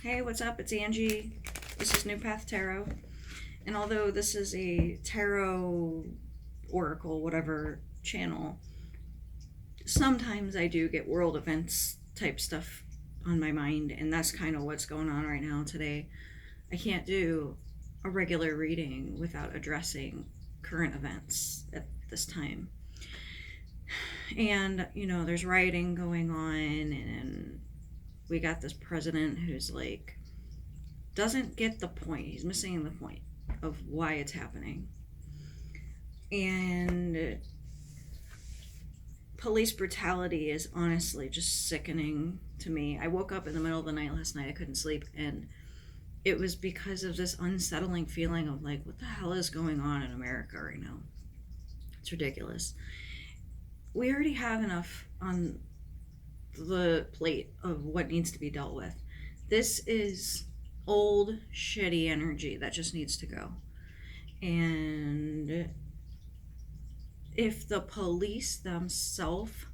Hey, what's up? It's Angie. This is New Path Tarot. And although this is a tarot, oracle, whatever channel, sometimes I do get world events type stuff on my mind, and that's kind of what's going on right now today. I can't do a regular reading without addressing current events at this time. And, you know, there's rioting going on, and we got this president who's like, doesn't get the point. He's missing the point of why it's happening. And police brutality is honestly just sickening to me. I woke up in the middle of the night last night. I couldn't sleep, and it was because of this unsettling feeling of like, what the hell is going on in America right now? It's ridiculous. We already have enough on the plate of what needs to be dealt with. This is old, shitty energy that just needs to go. And if the police themselves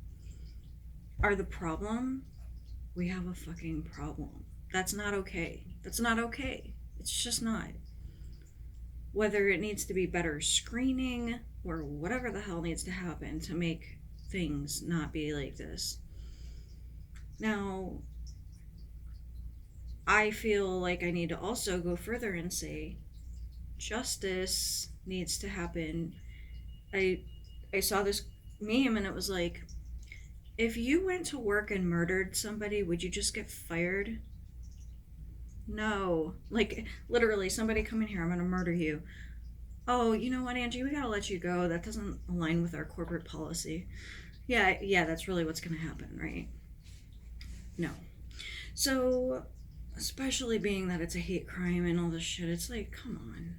are the problem, we have a fucking problem. That's not okay. That's not okay. It's just not. Whether it needs to be better screening or whatever the hell needs to happen to make things not be like this. Now, I feel like I need to also go further and say justice needs to happen. I saw this meme and it was like, if you went to work and murdered somebody, would you just get fired? No. Like, literally, somebody come in here, I'm gonna murder you. Oh, you know what, Angie, we gotta let you go. That doesn't align with our corporate policy. Yeah, that's really what's gonna happen, right? No. So, especially being that it's a hate crime and all this shit, it's like, come on.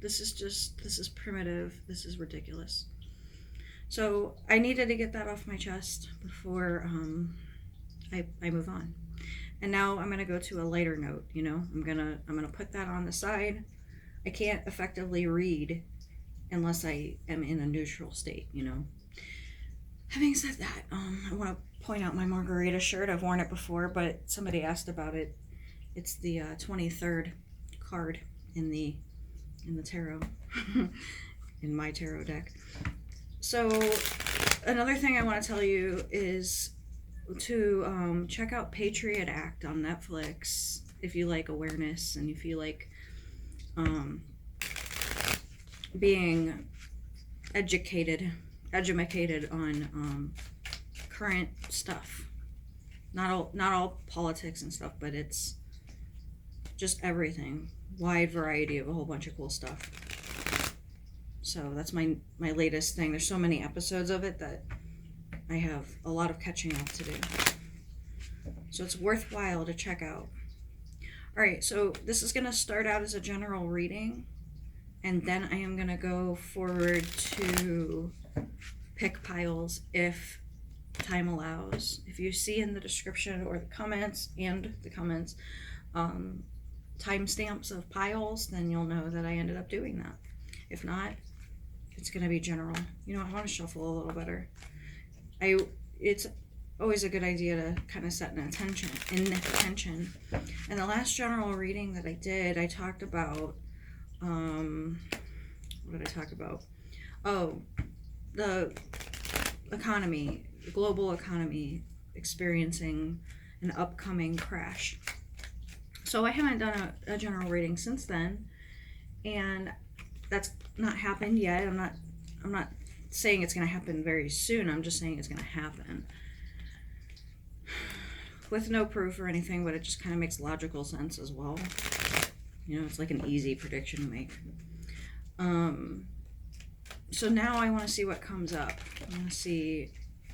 This is primitive. This is ridiculous. So, I needed to get that off my chest before I move on. And now I'm gonna go to a lighter note, you know? I'm gonna put that on the side. I can't effectively read unless I am in a neutral state, you know? Having said that, I want to point out my margarita shirt. I've worn it before, but somebody asked about it. It's the 23rd card in the tarot, in my tarot deck. So another thing I want to tell you is to check out Patriot Act on Netflix if you like awareness and if you like being educated on current stuff. Not all politics and stuff, but it's just everything. Wide variety of a whole bunch of cool stuff. So that's my latest thing. There's so many episodes of it that I have a lot of catching up to do. So it's worthwhile to check out. Alright, so this is going to start out as a general reading, and then I am going to go forward to pick piles if time allows. If you see in the description or the comments timestamps of piles, then you'll know that I ended up doing that. If not, it's going to be general. You know, I want to shuffle a little better. It's always a good idea to kind of set an intention. And the last general reading that I did, I talked about what did I talk about? Oh, the economy, the global economy experiencing an upcoming crash. So I haven't done a general reading since then, and that's not happened yet. I'm not saying it's going to happen very soon. I'm just saying it's going to happen with no proof or anything, but it just kind of makes logical sense as well. You know, it's like an easy prediction to make. So now I want to see what comes up. I want to see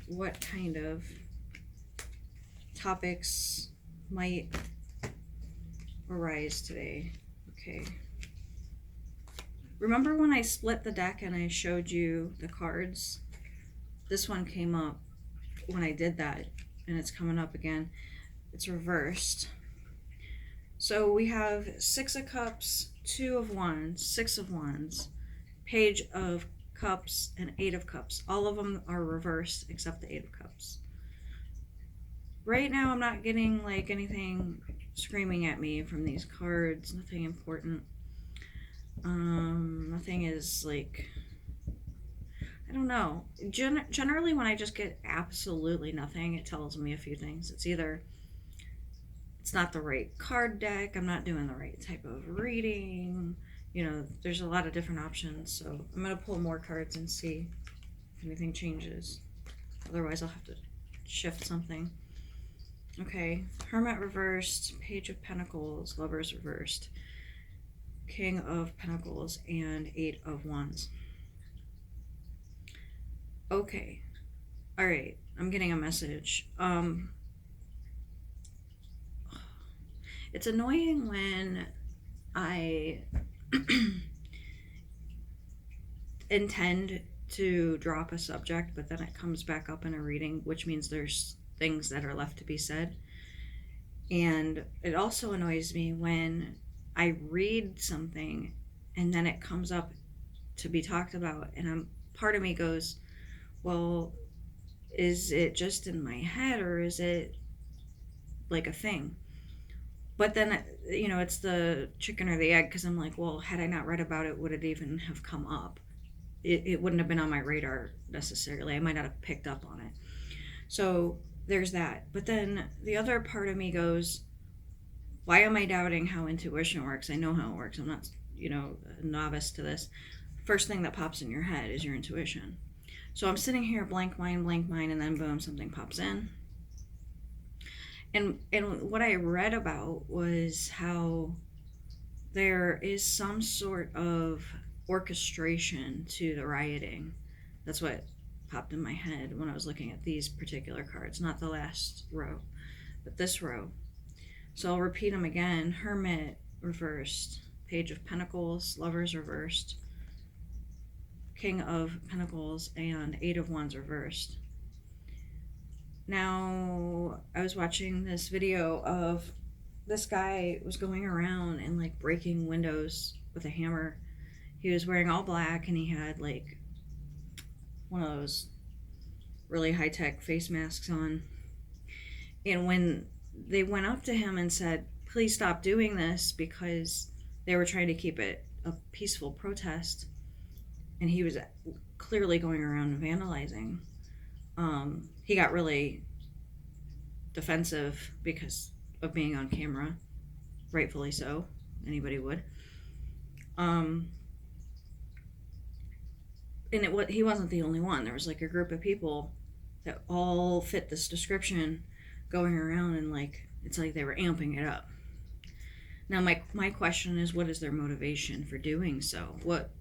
what kind of topics might arise today. Okay. Remember when I split the deck and I showed you the cards? This one came up when I did that, and it's coming up again. It's reversed. So we have 6 of Cups, 2 of Wands, 6 of Wands, Page of Cups, and 8 of Cups. All of them are reversed except the 8 of Cups. Right now I'm not getting like anything screaming at me from these cards. Nothing important. Nothing is like, I don't know. Generally, when I just get absolutely nothing, it tells me a few things. It's either it's not the right card deck, I'm not doing the right type of reading. You know, there's a lot of different options. So I'm going to pull more cards and see if anything changes. Otherwise, I'll have to shift something. Okay, Hermit reversed, Page of Pentacles, Lovers reversed, King of Pentacles, and 8 of Wands. Okay, all right, I'm getting a message. It's annoying when I intend to drop a subject, but then it comes back up in a reading, which means there's things that are left to be said. And it also annoys me when I read something and then it comes up to be talked about, and part of me goes, well, is it just in my head, or is it like a thing? But then, you know, it's the chicken or the egg, because I'm like, well, had I not read about it, would it even have come up? It wouldn't have been on my radar necessarily. I might not have picked up on it. So there's that. But then the other part of me goes, why am I doubting how intuition works? I know how it works. I'm not, you know, a novice to this. First thing that pops in your head is your intuition. So I'm sitting here, blank mind, and then boom, something pops in. And what I read about was how there is some sort of orchestration to the rioting. That's what popped in my head when I was looking at these particular cards, not the last row, but this row. So I'll repeat them again. Hermit reversed, Page of Pentacles, Lovers reversed, King of Pentacles, and 8 of Wands reversed. Now, I was watching this video of this guy was going around and like breaking windows with a hammer. He was wearing all black and he had like one of those really high-tech face masks on. And when they went up to him and said, please stop doing this, because they were trying to keep it a peaceful protest, and he was clearly going around and vandalizing, he got really defensive because of being on camera, rightfully so. Anybody would. And he wasn't the only one. There was like a group of people that all fit this description, going around and like it's like they were amping it up. Now my question is, what is their motivation for doing so? What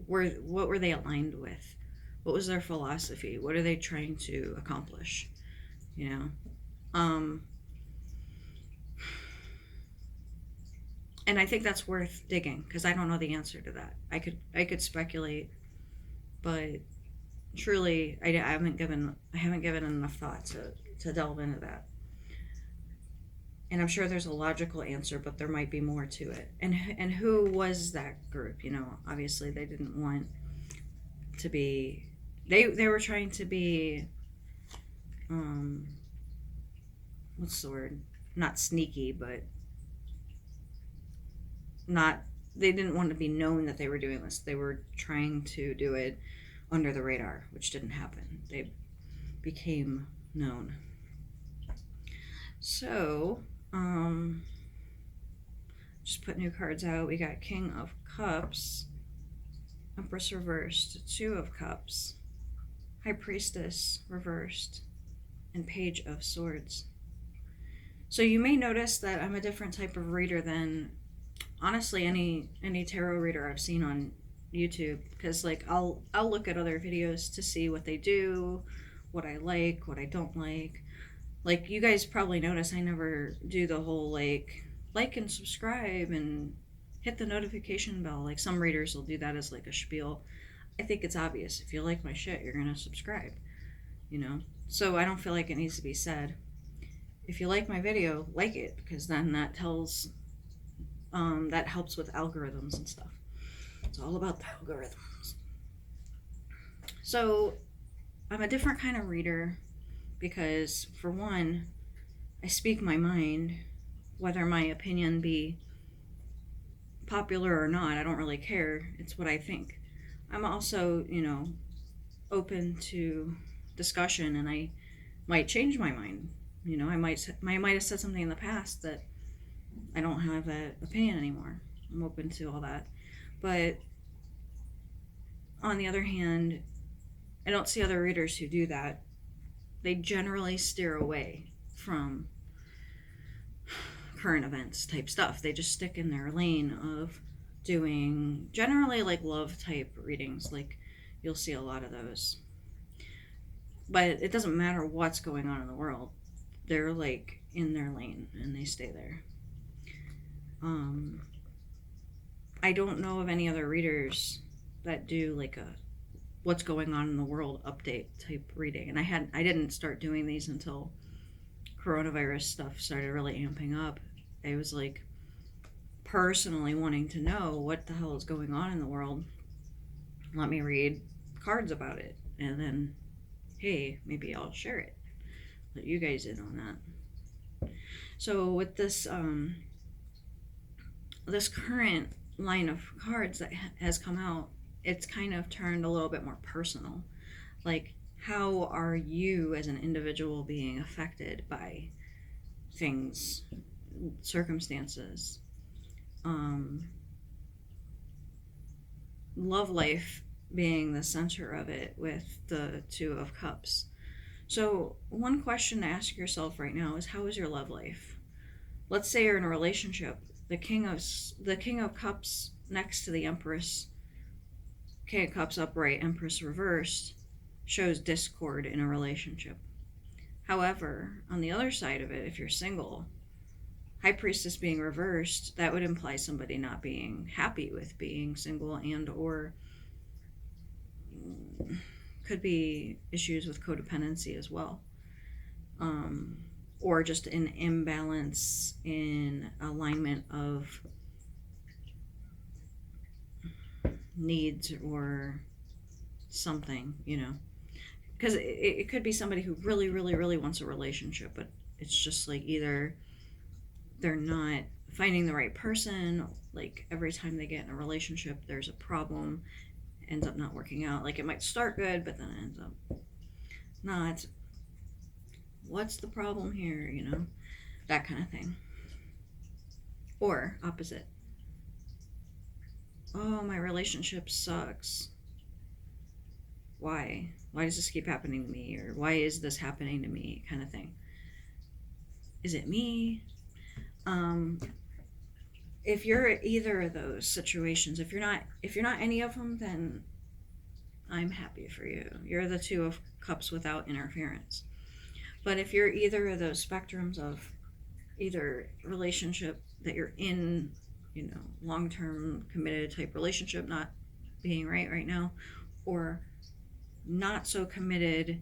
were they aligned with? What was their philosophy? What are they trying to accomplish? You know? And I think that's worth digging, because I don't know the answer to that. I could speculate, but truly I haven't given enough thought to delve into that. And I'm sure there's a logical answer, but there might be more to it. And who was that group? You know, obviously they didn't want to be. They were trying to be. What's the word? Not sneaky, but not. They didn't want to be known that they were doing this. They were trying to do it under the radar, which didn't happen. They became known. So, just put new cards out. We got King of Cups, Empress reversed, 2 of Cups, High Priestess reversed, and Page of Swords. So you may notice that I'm a different type of reader than, honestly, any tarot reader I've seen on YouTube, because like I'll look at other videos to see what they do, what I like, what I don't like. Like, you guys probably notice I never do the whole like and subscribe and hit the notification bell. Like, some readers will do that as like a spiel. I think it's obvious. If you like my shit, you're gonna subscribe, you know? So I don't feel like it needs to be said. If you like my video, like it, because then that tells, that helps with algorithms and stuff. It's all about the algorithms. So I'm a different kind of reader because, for one, I speak my mind, whether my opinion be popular or not, I don't really care. It's what I think. I'm also, open to discussion, and I might change my mind. I might have said something in the past that I don't have that opinion anymore. I'm open to all that. But on the other hand, I don't see other readers who do that. They generally steer away from current events type stuff. They just stick in their lane of doing generally like love type readings. Like you'll see a lot of those. But it doesn't matter what's going on in the world. They're like in their lane and they stay there. I don't know of any other readers that do like a what's going on in the world update type reading. And I didn't start doing these until coronavirus stuff started really amping up. I was like personally wanting to know what the hell is going on in the world. Let me read cards about it, and then hey, maybe I'll share it, let you guys in on that. So with this this current line of cards that has come out, it's kind of turned a little bit more personal. Like, how are you as an individual being affected by things, circumstances? Love life being the center of it with the Two of Cups. So one question to ask yourself right now is, how is your love life? Let's say you're in a relationship. The King of Cups next to the Empress, King of Cups upright, Empress reversed, shows discord in a relationship. However, on the other side of it, if you're single, High Priestess being reversed, that would imply somebody not being happy with being single, and or could be issues with codependency as well. Or just an imbalance in alignment of needs or something, because it could be somebody who really, really, really wants a relationship, but it's just like either they're not finding the right person, like every time they get in a relationship there's a problem, ends up not working out. Like it might start good, but then it ends up not. What's the problem here, that kind of thing. Or opposite, oh, my relationship sucks, why does this keep happening to me, or why is this happening to me, kind of thing. Is it me? If you're either of those situations, if you're not any of them, then I'm happy for you. You're the Two of Cups without interference. But if you're either of those spectrums of either relationship that you're in, long-term committed type relationship not being right now, or not so committed,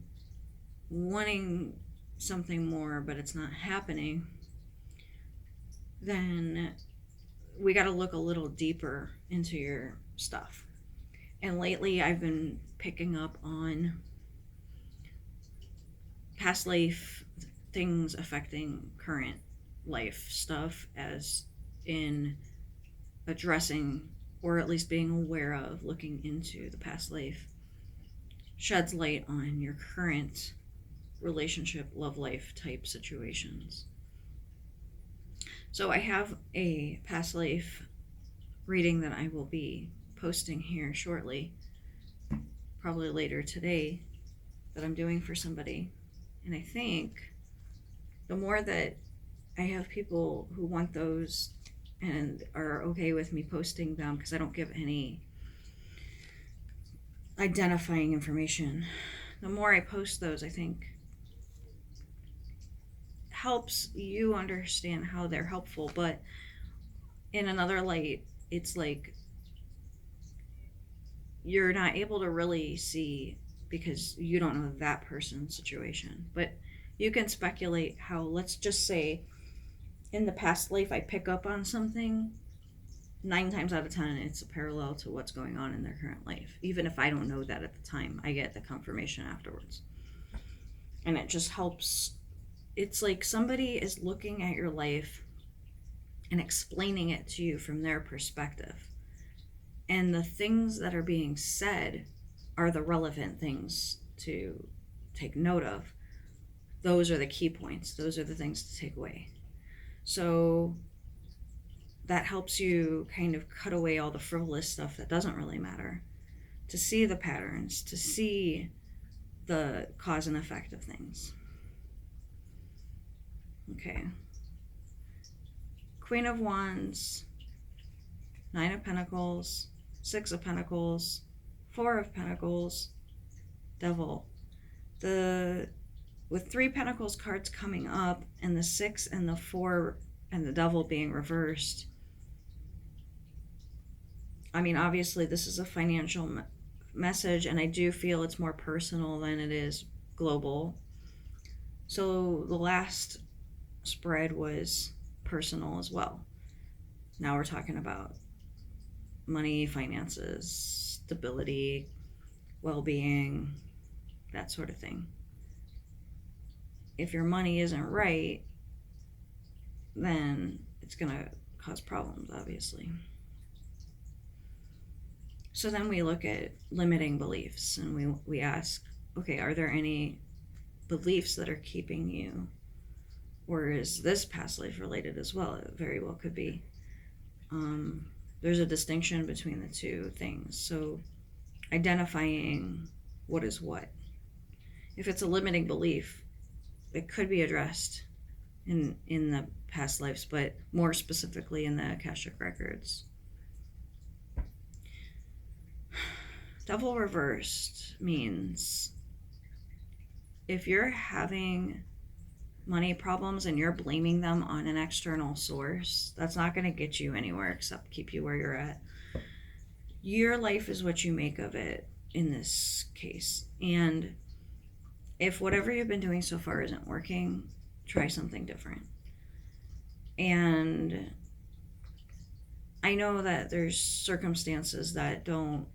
wanting something more but it's not happening, then we got to look a little deeper into your stuff. And lately I've been picking up on past life things affecting current life stuff, as in addressing, or at least being aware of, looking into the past life sheds light on your current relationship, love life type situations. So I have a past life reading that I will be posting here shortly, probably later today, that I'm doing for somebody. And I think the more that I have people who want those and are okay with me posting them, because I don't give any identifying information, the more I post those, I think helps you understand how they're helpful. But in another light, it's like you're not able to really see because you don't know that person's situation. But you can speculate how, let's just say in the past life I pick up on something, 9 times out of 10 it's a parallel to what's going on in their current life. Even if I don't know that at the time, I get the confirmation afterwards. And it just helps. It's like somebody is looking at your life and explaining it to you from their perspective. And the things that are being said are the relevant things to take note of. Those are the key points. Those are the things to take away. So that helps you kind of cut away all the frivolous stuff that doesn't really matter, to see the patterns, to see the cause and effect of things. Okay. Queen of Wands, Nine of Pentacles, Six of Pentacles, Four of Pentacles, Devil. With Three Pentacles cards coming up and the Six and the Four and the Devil being reversed, I mean, obviously this is a financial message, and I do feel it's more personal than it is global. So the last spread was personal as well. Now we're talking about money, finances, stability, well-being, that sort of thing. If your money isn't right, then it's going to cause problems, obviously. So then we look at limiting beliefs, and we ask, okay, are there any beliefs that are keeping you, or is this past life related as well? It very well could be. There's a distinction between the two things. So identifying what is what. If it's a limiting belief, it could be addressed in the past lives, but more specifically in the Akashic records. Devil reversed means if you're having money problems and you're blaming them on an external source, that's not going to get you anywhere except keep you where you're at. Your life is what you make of it in this case. And if whatever you've been doing so far isn't working, try something different. And I know that there's circumstances that don't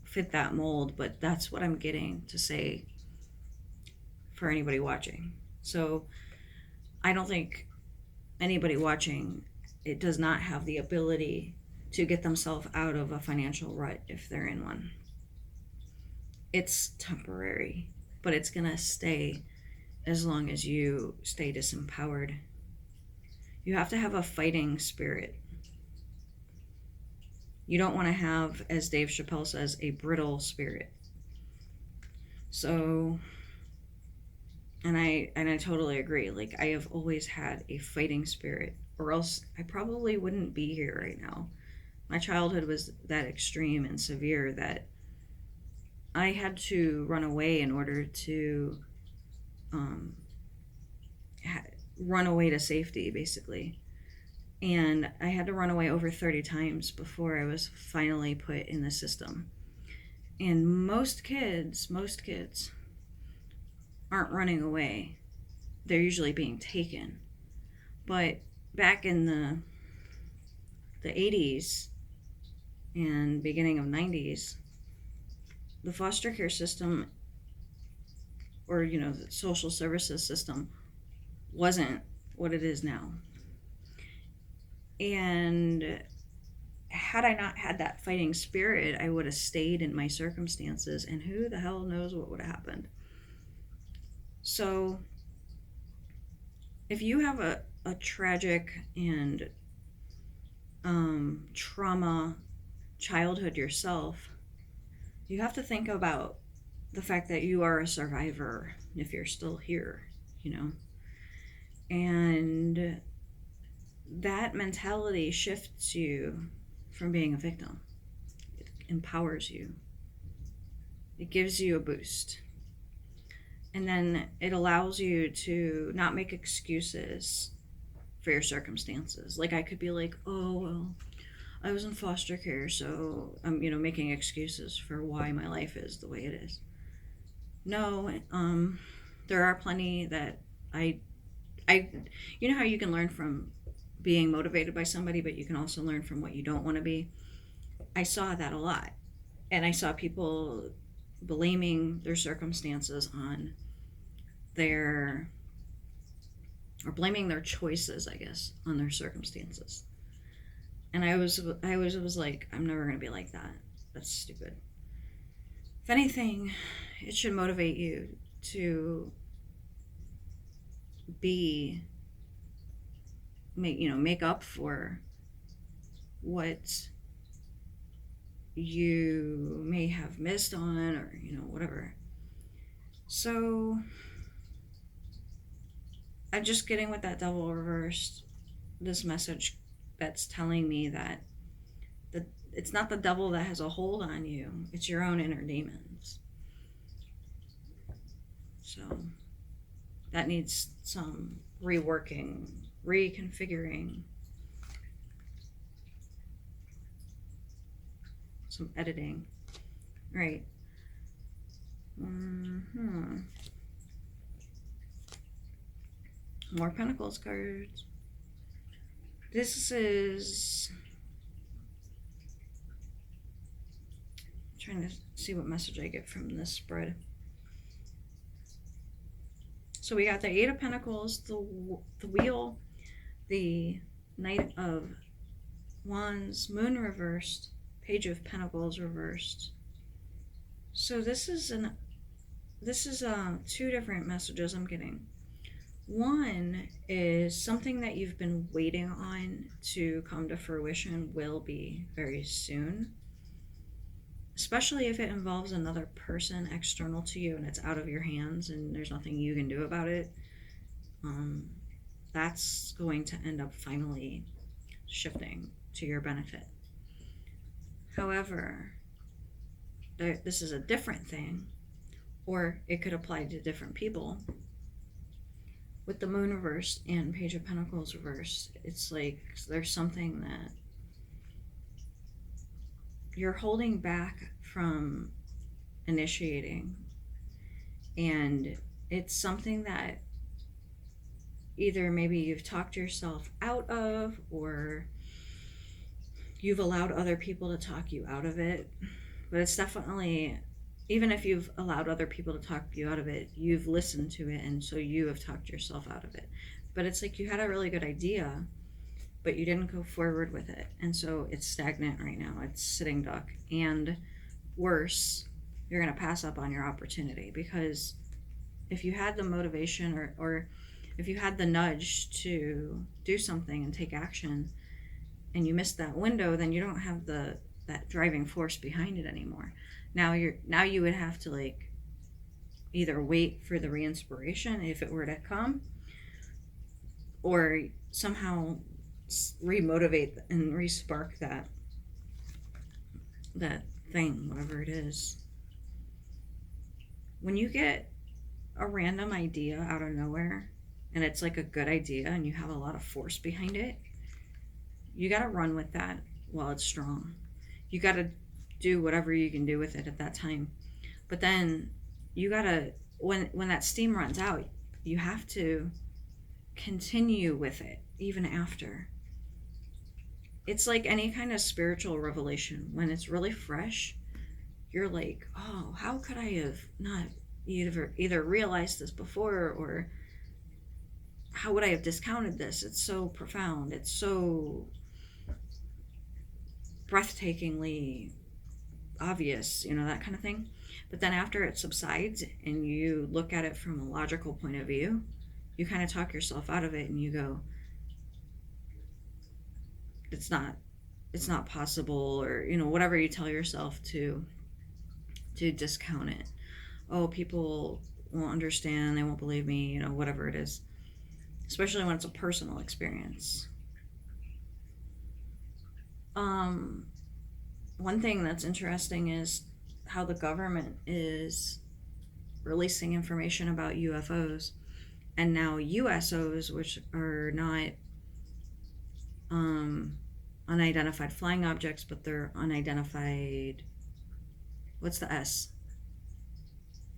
fit that mold, but that's what I'm getting to say for anybody watching. So I don't think anybody watching, it does not have the ability to get themselves out of a financial rut if they're in one. It's temporary, but it's going to stay as long as you stay disempowered. You have to have a fighting spirit. You don't want to have, as Dave Chappelle says, a brittle spirit. So, and I totally agree. Like, I have always had a fighting spirit, or else I probably wouldn't be here right now. My childhood was that extreme and severe that I had to run away in order to run away to safety, basically. And I had to run away over 30 times before I was finally put in the system. And most kids aren't running away. They're usually being taken. But back in the 80s and beginning of 90s, the foster care system, or the social services system, wasn't what it is now. And had I not had that fighting spirit, I would have stayed in my circumstances, and who the hell knows what would have happened. So if you have a tragic and trauma childhood yourself, you have to think about the fact that you are a survivor if you're still here, and that mentality shifts you from being a victim. It empowers you. It gives you a boost. And then it allows you to not make excuses for your circumstances. Like, I could be like, oh, well, I was in foster care, so I'm, making excuses for why my life is the way it is. No, there are plenty that I you know how you can learn from being motivated by somebody, but you can also learn from what you don't want to be. I saw that a lot. And I saw people blaming their circumstances on their or blaming their choices, I guess, on their circumstances. And I was like, I'm never going to be like that. That's stupid. If anything, it should motivate you to make up for what you may have missed on, or whatever. So I'm just getting with that devil reversed, this message that's telling me that it's not the devil that has a hold on you, it's your own inner demons. So that needs some reworking, reconfiguring, some editing. Right. More Pentacles cards. This is... I'm trying to see what message I get from this spread. So we got the Eight of Pentacles, the Wheel, the Knight of Wands, Moon reversed, Page of Pentacles reversed. So this is two different messages I'm getting. One is something that you've been waiting on to come to fruition will be very soon. Especially if it involves another person external to you and it's out of your hands and there's nothing you can do about it. That's going to end up finally shifting to your benefit. However, this is a different thing, or it could apply to different people. With the Moon reversed and Page of Pentacles reversed, it's like there's something that you're holding back from initiating, and it's something that either maybe you've talked yourself out of, or you've allowed other people to talk you out of it. But it's definitely, even if you've allowed other people to talk you out of it, you've listened to it, and so you have talked yourself out of it. But it's like you had a really good idea, but you didn't go forward with it, and so it's stagnant right now. It's sitting duck, and worse, you're going to pass up on your opportunity, because if you had the motivation or if you had the nudge to do something and take action, and you missed that window, then you don't have that driving force behind it anymore. Now you would have to like either wait for the re-inspiration if it were to come, or somehow remotivate and re-spark that thing, whatever it is. When you get a random idea out of nowhere and it's like a good idea and you have a lot of force behind it, you got to run with that while it's strong. You got to do whatever you can do with it at that time. But then you got to, when that steam runs out, you have to continue with it even after. It's like any kind of spiritual revelation. When it's really fresh, you're like, oh, how could I have not either realized this before, or how would I have discounted this? It's so profound. It's so breathtakingly obvious, that kind of thing. But then after it subsides and you look at it from a logical point of view, you kind of talk yourself out of it and you go, it's not possible, or whatever you tell yourself to discount it. Oh, people won't understand, they won't believe me, whatever it is, especially when it's a personal experience. One thing that's interesting is how the government is releasing information about UFOs, and now USOs, which are not unidentified flying objects, but they're unidentified, what's the S?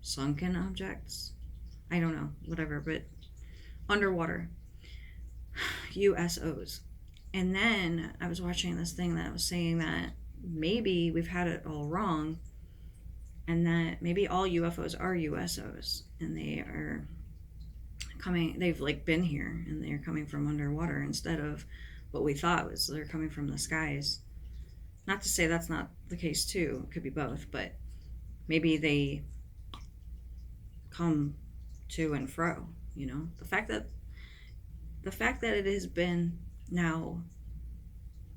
Sunken objects? I don't know, whatever, but underwater USOs. And then I was watching this thing that was saying that maybe we've had it all wrong, and that maybe all UFOs are USOs, and they are they've like been here and they're coming from underwater instead of what we thought was they're coming from the skies. Not to say that's not the case too, it could be both, but maybe they come to and fro, you know. The fact that it has been now,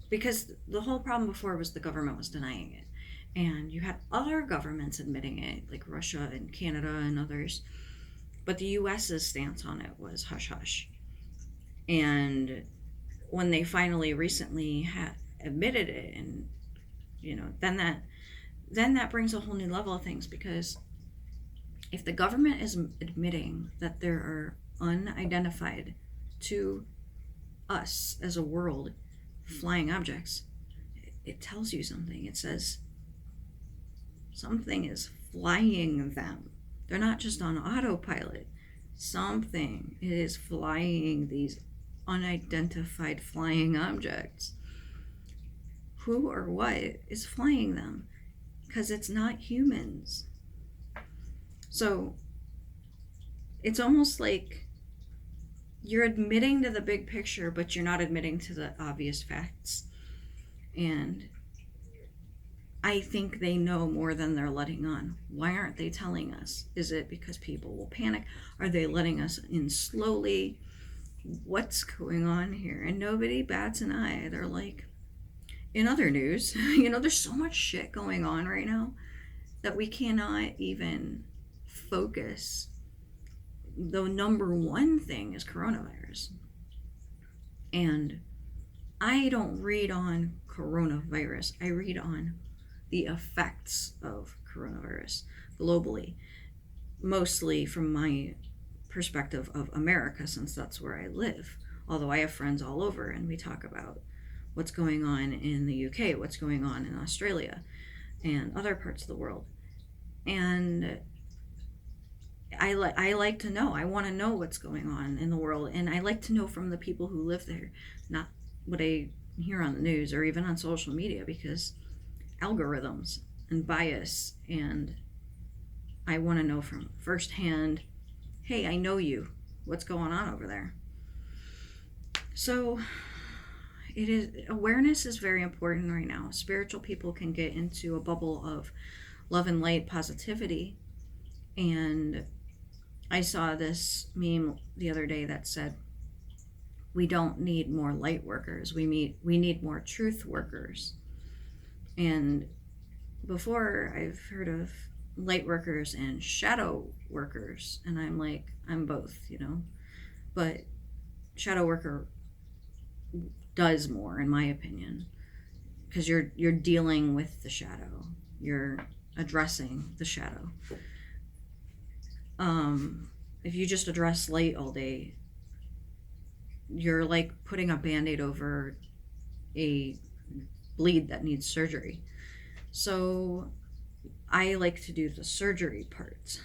because the whole problem before was the government was denying it, and you had other governments admitting it, like Russia and Canada and others, but the US's stance on it was hush hush. And when they finally recently had admitted it, and you know, then that brings a whole new level of things, because if the government is admitting that there are unidentified to us as a world flying objects, it tells you something. It says something is flying them. They're not just on autopilot. Something is flying these unidentified flying objects. Who or what is flying them? Because it's not humans. So it's almost like you're admitting to the big picture, but you're not admitting to the obvious facts. And I think they know more than they're letting on. Why aren't they telling us? Is it because people will panic? Are they letting us in slowly? What's going on here? And nobody bats an eye. They're like, in other news, you know, there's so much shit going on right now that we cannot even focus. The number one thing is coronavirus. And I don't read on coronavirus. I read on the effects of coronavirus globally, mostly from my perspective of America, since that's where I live. Although I have friends all over, and we talk about what's going on in the UK, what's going on in Australia, and other parts of the world. And I like to know. I want to know what's going on in the world, and I like to know from the people who live there, not what I hear on the news or even on social media, because algorithms and bias, and I want to know from firsthand, hey, I know you. What's going on over there? So awareness is very important right now. Spiritual people can get into a bubble of love and light positivity. And I saw this meme the other day that said, we don't need more light workers. We need more truth workers. And before, I've heard of light workers and shadow workers, and I'm like, I'm both, you know. But shadow worker does more, in my opinion, because you're dealing with the shadow. You're addressing the shadow. If you just address light all day, you're like putting a band-aid over a bleed that needs surgery. So I like to do the surgery part,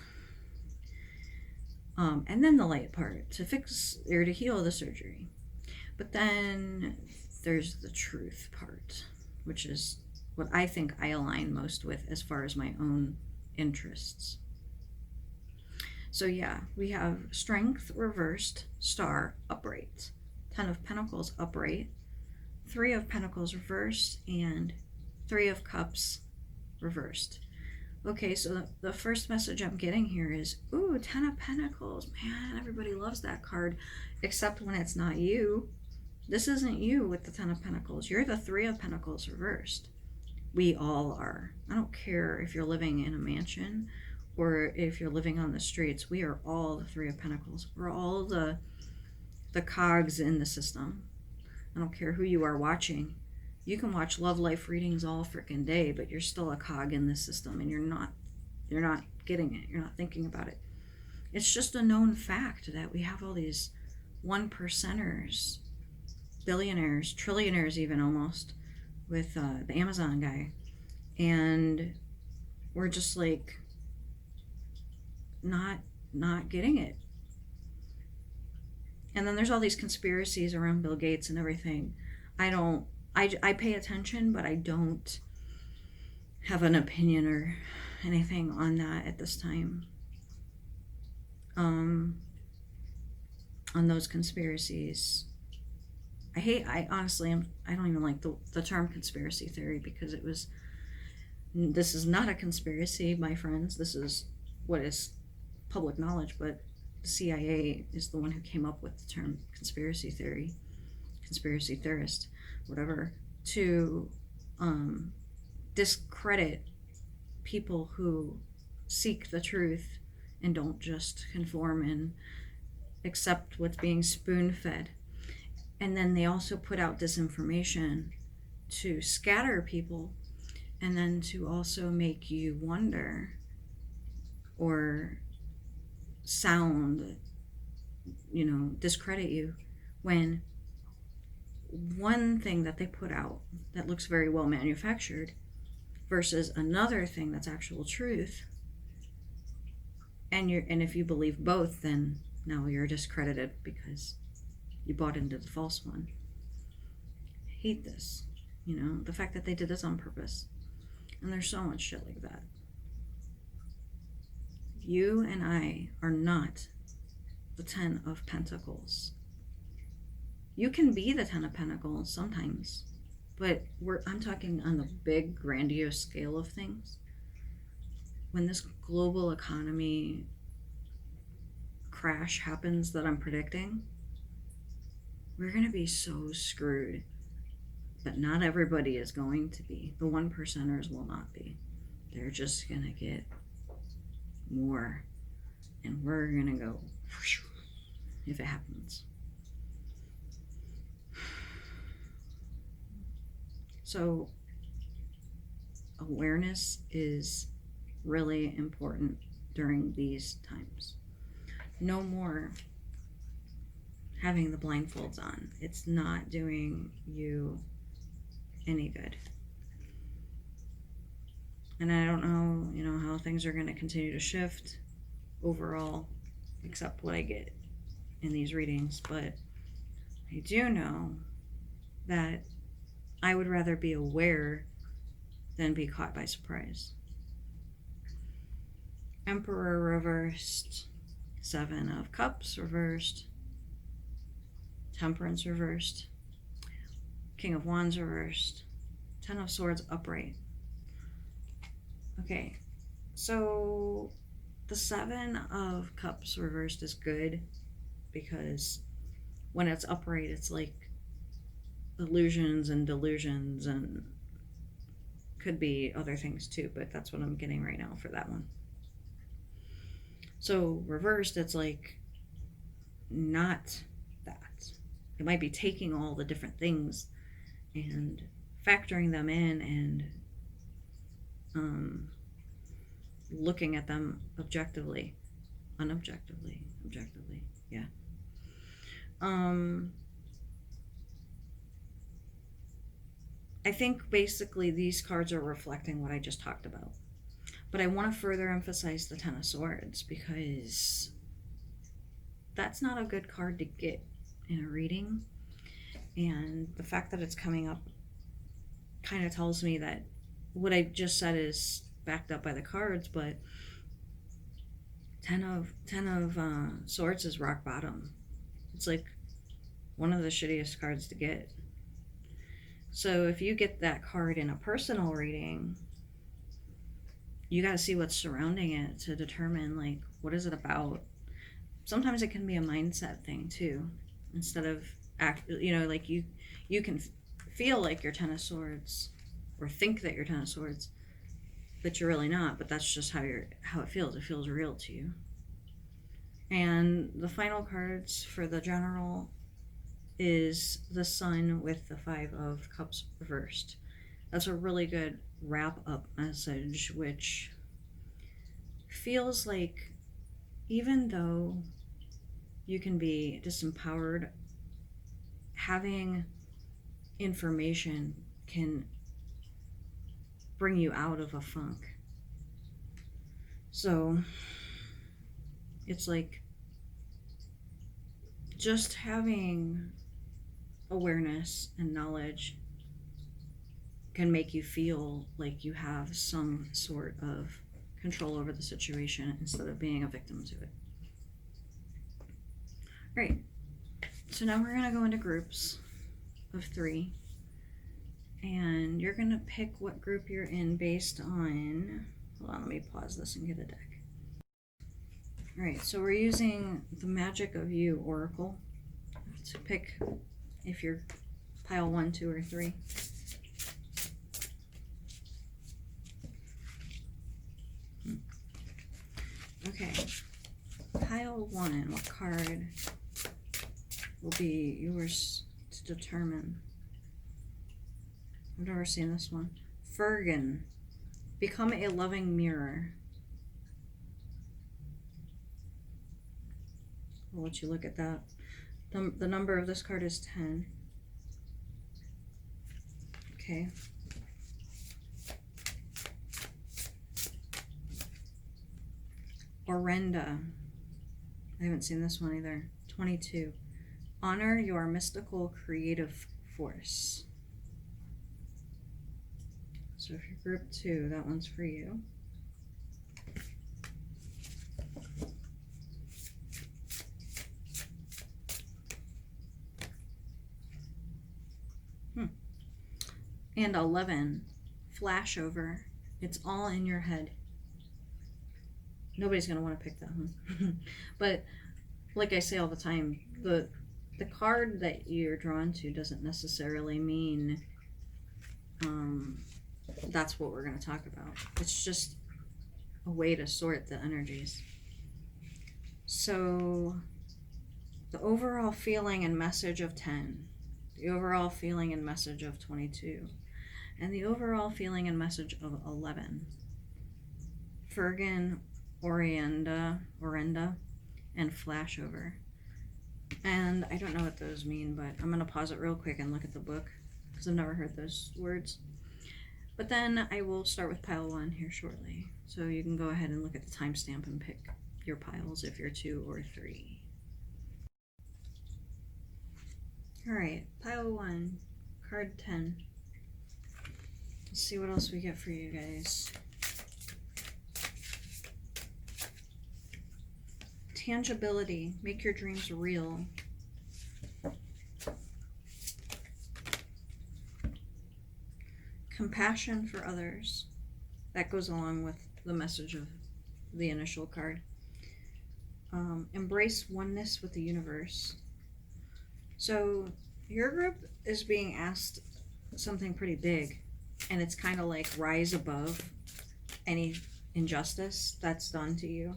and then the light part to fix or to heal the surgery. But then there's the truth part, which is what I think I align most with as far as my own interests. So yeah, we have Strength reversed, Star upright, 10 of Pentacles upright, 3 of Pentacles reversed, and 3 of Cups reversed. Okay, so the first message I'm getting here is, ooh, 10 of Pentacles. Man, everybody loves that card, except when it's not you. This isn't you with the 10 of Pentacles. You're the 3 of Pentacles reversed. We all are. I don't care if you're living in a mansion or if you're living on the streets. We are all the 3 of Pentacles. We're all the cogs in the system. I don't care who you are watching. You can watch love life readings all freaking day, but you're still a cog in this system, and you're not getting it. You're not thinking about it. It's just a known fact that we have all these 1%ers, billionaires, trillionaires even almost, with the Amazon guy, and we're just like not getting it. And then there's all these conspiracies around Bill Gates and everything. I pay attention, but I don't have an opinion or anything on that at this time. on those conspiracies. I honestly I don't even like the term conspiracy theory, because this is not a conspiracy, my friends. This is what is public knowledge, but the CIA is the one who came up with the term conspiracy theory, conspiracy theorist, whatever, to discredit people who seek the truth and don't just conform and accept what's being spoon-fed. And then they also put out disinformation to scatter people, and then to also make you wonder or sound, discredit you, when one thing that they put out that looks very well manufactured versus another thing that's actual truth, and if you believe both, then now you're discredited because you bought into the false one. I hate this, the fact that they did this on purpose. And there's so much shit like that. You and I are not the 10 of Pentacles. You can be the 10 of Pentacles sometimes, but I'm talking on the big, grandiose scale of things. When this global economy crash happens that I'm predicting, we're going to be so screwed. But not everybody is going to be. The 1%ers will not be. They're just going to get more. And we're going to go if it happens. So awareness is really important during these times. No more having the blindfolds on. It's not doing you any good. And I don't know, how things are going to continue to shift overall, except what I get in these readings. But I do know that I would rather be aware than be caught by surprise. Emperor reversed, 7 of Cups reversed, Temperance reversed, King of Wands reversed, 10 of Swords upright. Okay, so the 7 of Cups reversed is good, because when it's upright, it's like illusions and delusions, and could be other things too, but that's what I'm getting right now for that one. So reversed, it's like not that. It might be taking all the different things and factoring them in and looking at them objectively, objectively, yeah. I think basically these cards are reflecting what I just talked about. But I want to further emphasize the 10 of Swords, because that's not a good card to get in a reading. And the fact that it's coming up kind of tells me that what I just said is backed up by the cards, but 10 of Swords is rock bottom. It's like one of the shittiest cards to get. So if you get that card in a personal reading, you got to see what's surrounding it to determine, like, what is it about. Sometimes it can be a mindset thing too, instead of like you can feel like you're 10 of Swords or think that you're 10 of Swords, but you're really not. But that's just how it feels. It feels real to you. And the final cards for the general is the Sun with the 5 of Cups reversed. That's a really good wrap-up message, which feels like even though you can be disempowered, having information can bring you out of a funk. So it's like just having awareness and knowledge can make you feel like you have some sort of control over the situation instead of being a victim to it. Right. So now we're going to go into groups of 3. And you're going to pick what group you're in based on... Hold on, let me pause this and get a deck. Alright, so we're using the Magic of You Oracle to pick if you're pile 1, 2, or 3. Okay, pile 1, what card will be yours to determine? I've never seen this one. Fergan, become a loving mirror. I'll let you look at that. The number of this card is 10. Okay. Orenda. I haven't seen this one either. 22. Honor your mystical creative force. So if you're group 2, that one's for you. And 11, flashover. It's all in your head. Nobody's going to want to pick that one. But like I say all the time, the card that you're drawn to doesn't necessarily mean that's what we're going to talk about. It's just a way to sort the energies. So the overall feeling and message of 10, the overall feeling and message of 22, and the overall feeling and message of 11. Fergan, Orenda, and Flashover. And I don't know what those mean, but I'm going to pause it real quick and look at the book because I've never heard those words. But then I will start with pile 1 here shortly. So you can go ahead and look at the timestamp and pick your piles if you're 2 or 3. Alright, pile 1, card 10. Let's see what else we get for you guys. Tangibility. Make your dreams real. Compassion for others. That goes along with the message of the initial card. Embrace oneness with the universe. So your group is being asked something pretty big, and it's kind of like rise above any injustice that's done to you,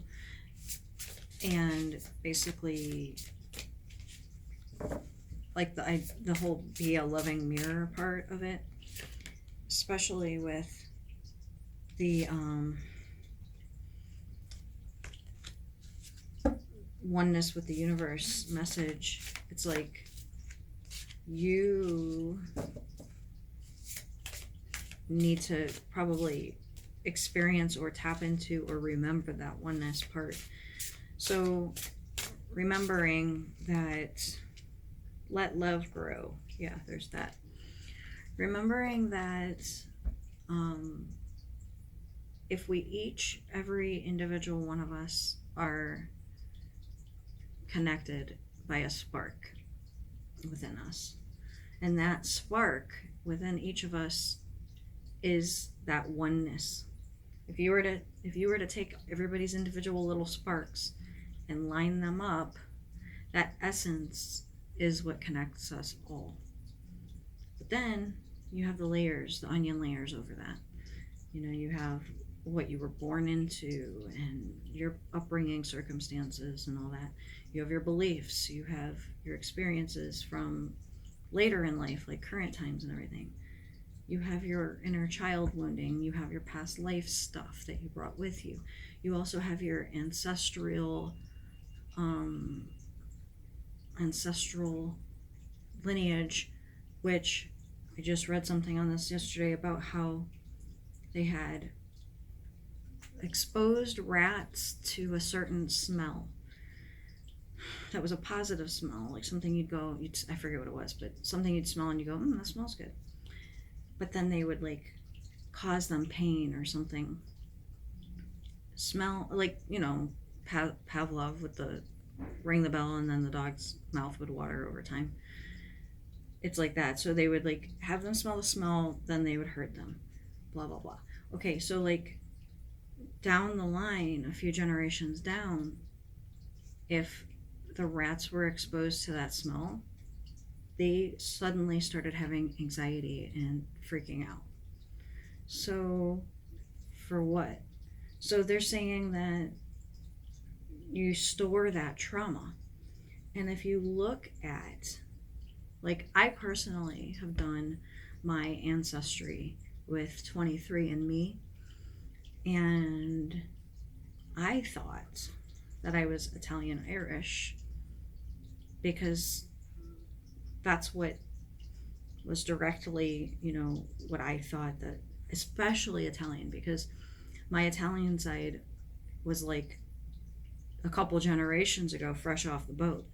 and basically like the whole be a loving mirror part of it, especially with the oneness with the universe message. It's like you need to probably experience or tap into or remember that oneness part. So remembering that, let love grow. Yeah, there's that. Remembering that if we each, every individual one of us, are connected by a spark within us, and that spark within each of us is that oneness. If you were to take everybody's individual little sparks and line them up, that essence is what connects us all. But then you have the layers, the onion layers over that. You know, you have what you were born into and your upbringing circumstances and all that. You have your beliefs, you have your experiences from later in life, like current times and everything. You have your inner child wounding, you have your past life stuff that you brought with you. You also have your ancestral lineage, which I just read something on this yesterday about how they had exposed rats to a certain smell that was a positive smell, like something I forget what it was, but something you'd smell and you go, that smells good. But then they would like cause them pain or something. Smell, like, you know, Pavlov with the ring the bell and then the dog's mouth would water over time. It's like that. So they would like have them smell the smell, then they would hurt them. Blah, blah, blah. Okay, so like down the line, a few generations down, if the rats were exposed to that smell, they suddenly started having anxiety and freaking out. So, for what? So they're saying that you store that trauma. And if you look at, like, I personally have done my ancestry with 23andMe, and I thought that I was Italian Irish because that's what was directly, what I thought, that especially Italian, because my Italian side was like a couple generations ago, fresh off the boat,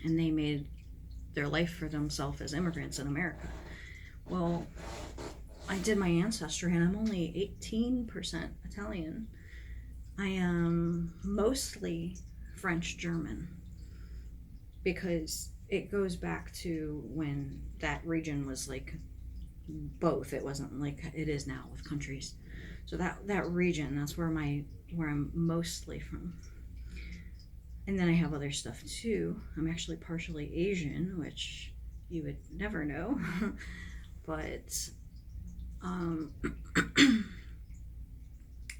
and they made their life for themselves as immigrants in America. Well, I did my ancestry and I'm only 18% Italian. I am mostly French German because it goes back to when that region was like both. It wasn't like it is now with countries. So that region, that's where I'm mostly from. And then I have other stuff too. I'm actually partially Asian, which you would never know. But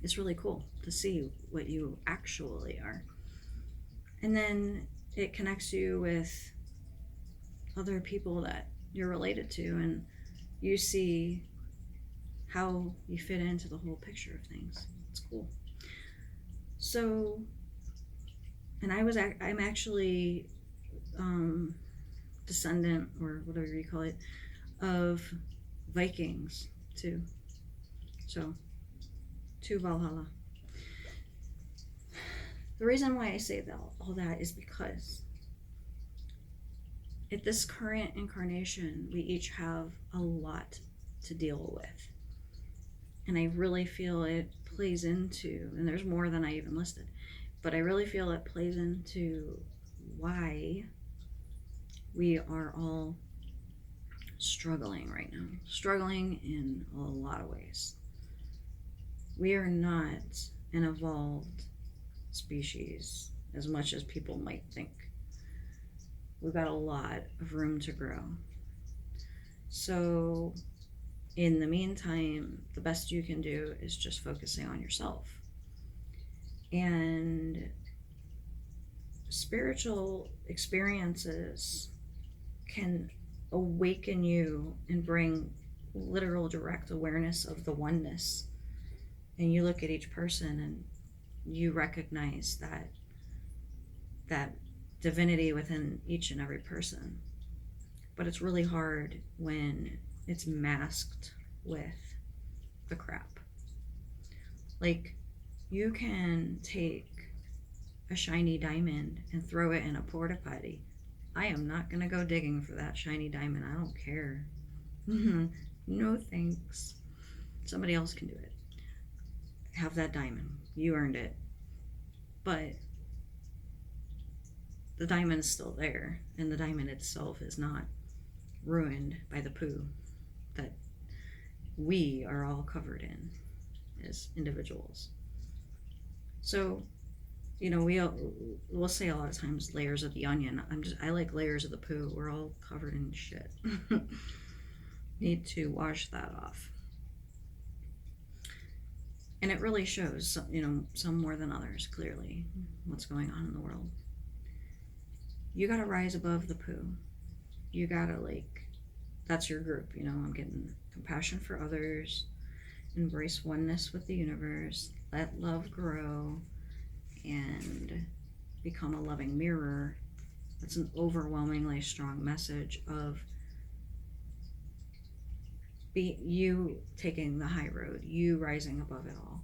it's really cool to see what you actually are. And then it connects you with other people that you're related to, and you see how you fit into the whole picture of things. It's cool. So, and I'm actually descendant, or whatever you call it, of Vikings too. So, to Valhalla. The reason why I say all that is because at this current incarnation, we each have a lot to deal with. And I really feel it plays into, and there's more than I even listed, but I really feel it plays into why we are all struggling right now. Struggling in a lot of ways. We are not an evolved species as much as people might think. We've got a lot of room to grow. So in the meantime, the best you can do is just focusing on yourself. And spiritual experiences can awaken you and bring literal direct awareness of the oneness. And you look at each person and you recognize that divinity within each and every person. But it's really hard when it's masked with the crap. Like, you can take a shiny diamond and throw it in a porta potty. I am not going to go digging for that shiny diamond. I don't care. No thanks. Somebody else can do it. Have that diamond. You earned it. But the diamond is still there, and the diamond itself is not ruined by the poo that we are all covered in as individuals. So, we'll say a lot of times layers of the onion. I like layers of the poo. We're all covered in shit. Need to wash that off. And it really shows, some more than others, clearly, what's going on in the world. You gotta rise above the poo. You gotta, that's your group, I'm getting compassion for others, embrace oneness with the universe, let love grow, and become a loving mirror. That's an overwhelmingly strong message of you taking the high road, you rising above it all,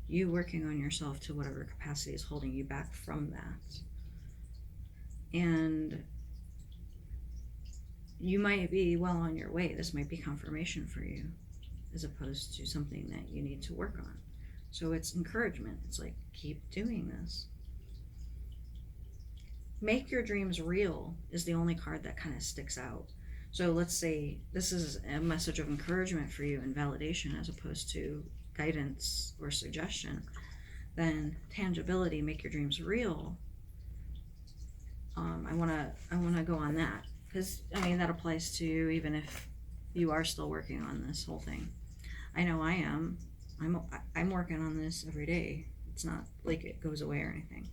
you working on yourself to whatever capacity is holding you back from that. And you might be well on your way. This might be confirmation for you, as opposed to something that you need to work on. So it's encouragement. It's like, keep doing this. make your dreams real is the only card that kind of sticks out. So let's say this is a message of encouragement for you and validation as opposed to guidance or suggestion. Then tangibility, make your dreams real. I wanna go on that, because I mean that applies to you even if you are still working on this whole thing. I know I am. I'm working on this every day. It's not like it goes away or anything.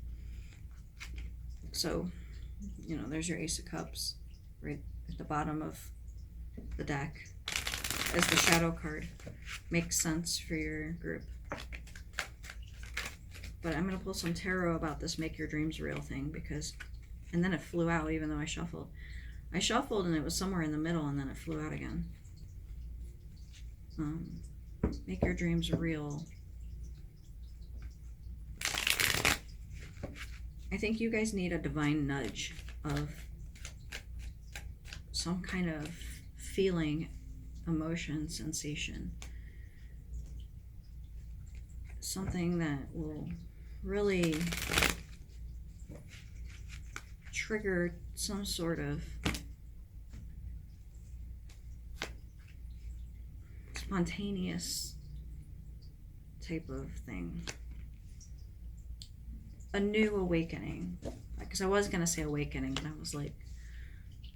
So, you know, there's your Ace of Cups right at the bottom of the deck as the shadow card. Makes sense for your group. But I'm going to pull some tarot about this make your dreams real thing, because, and then it flew out even though I shuffled. I shuffled and it was somewhere in the middle and then it flew out again. Make your dreams real. I think you guys need a divine nudge of some kind of feeling, emotion, sensation. Something that will really trigger some sort of spontaneous type of thing. A new awakening. Because I was going to say awakening, and I was like,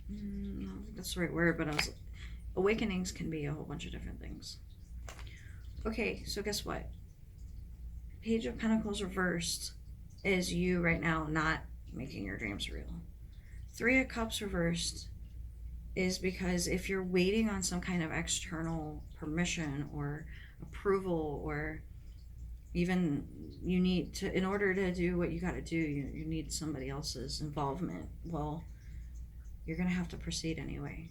no, that's the right word, but I was, awakenings can be a whole bunch of different things. Okay, so guess what? Page of Pentacles reversed is you right now not making your dreams real. Three of Cups reversed is because if you're waiting on some kind of external permission or approval, or even you need to, in order to do what you got to do, you need somebody else's involvement. Well, you're going to have to proceed anyway.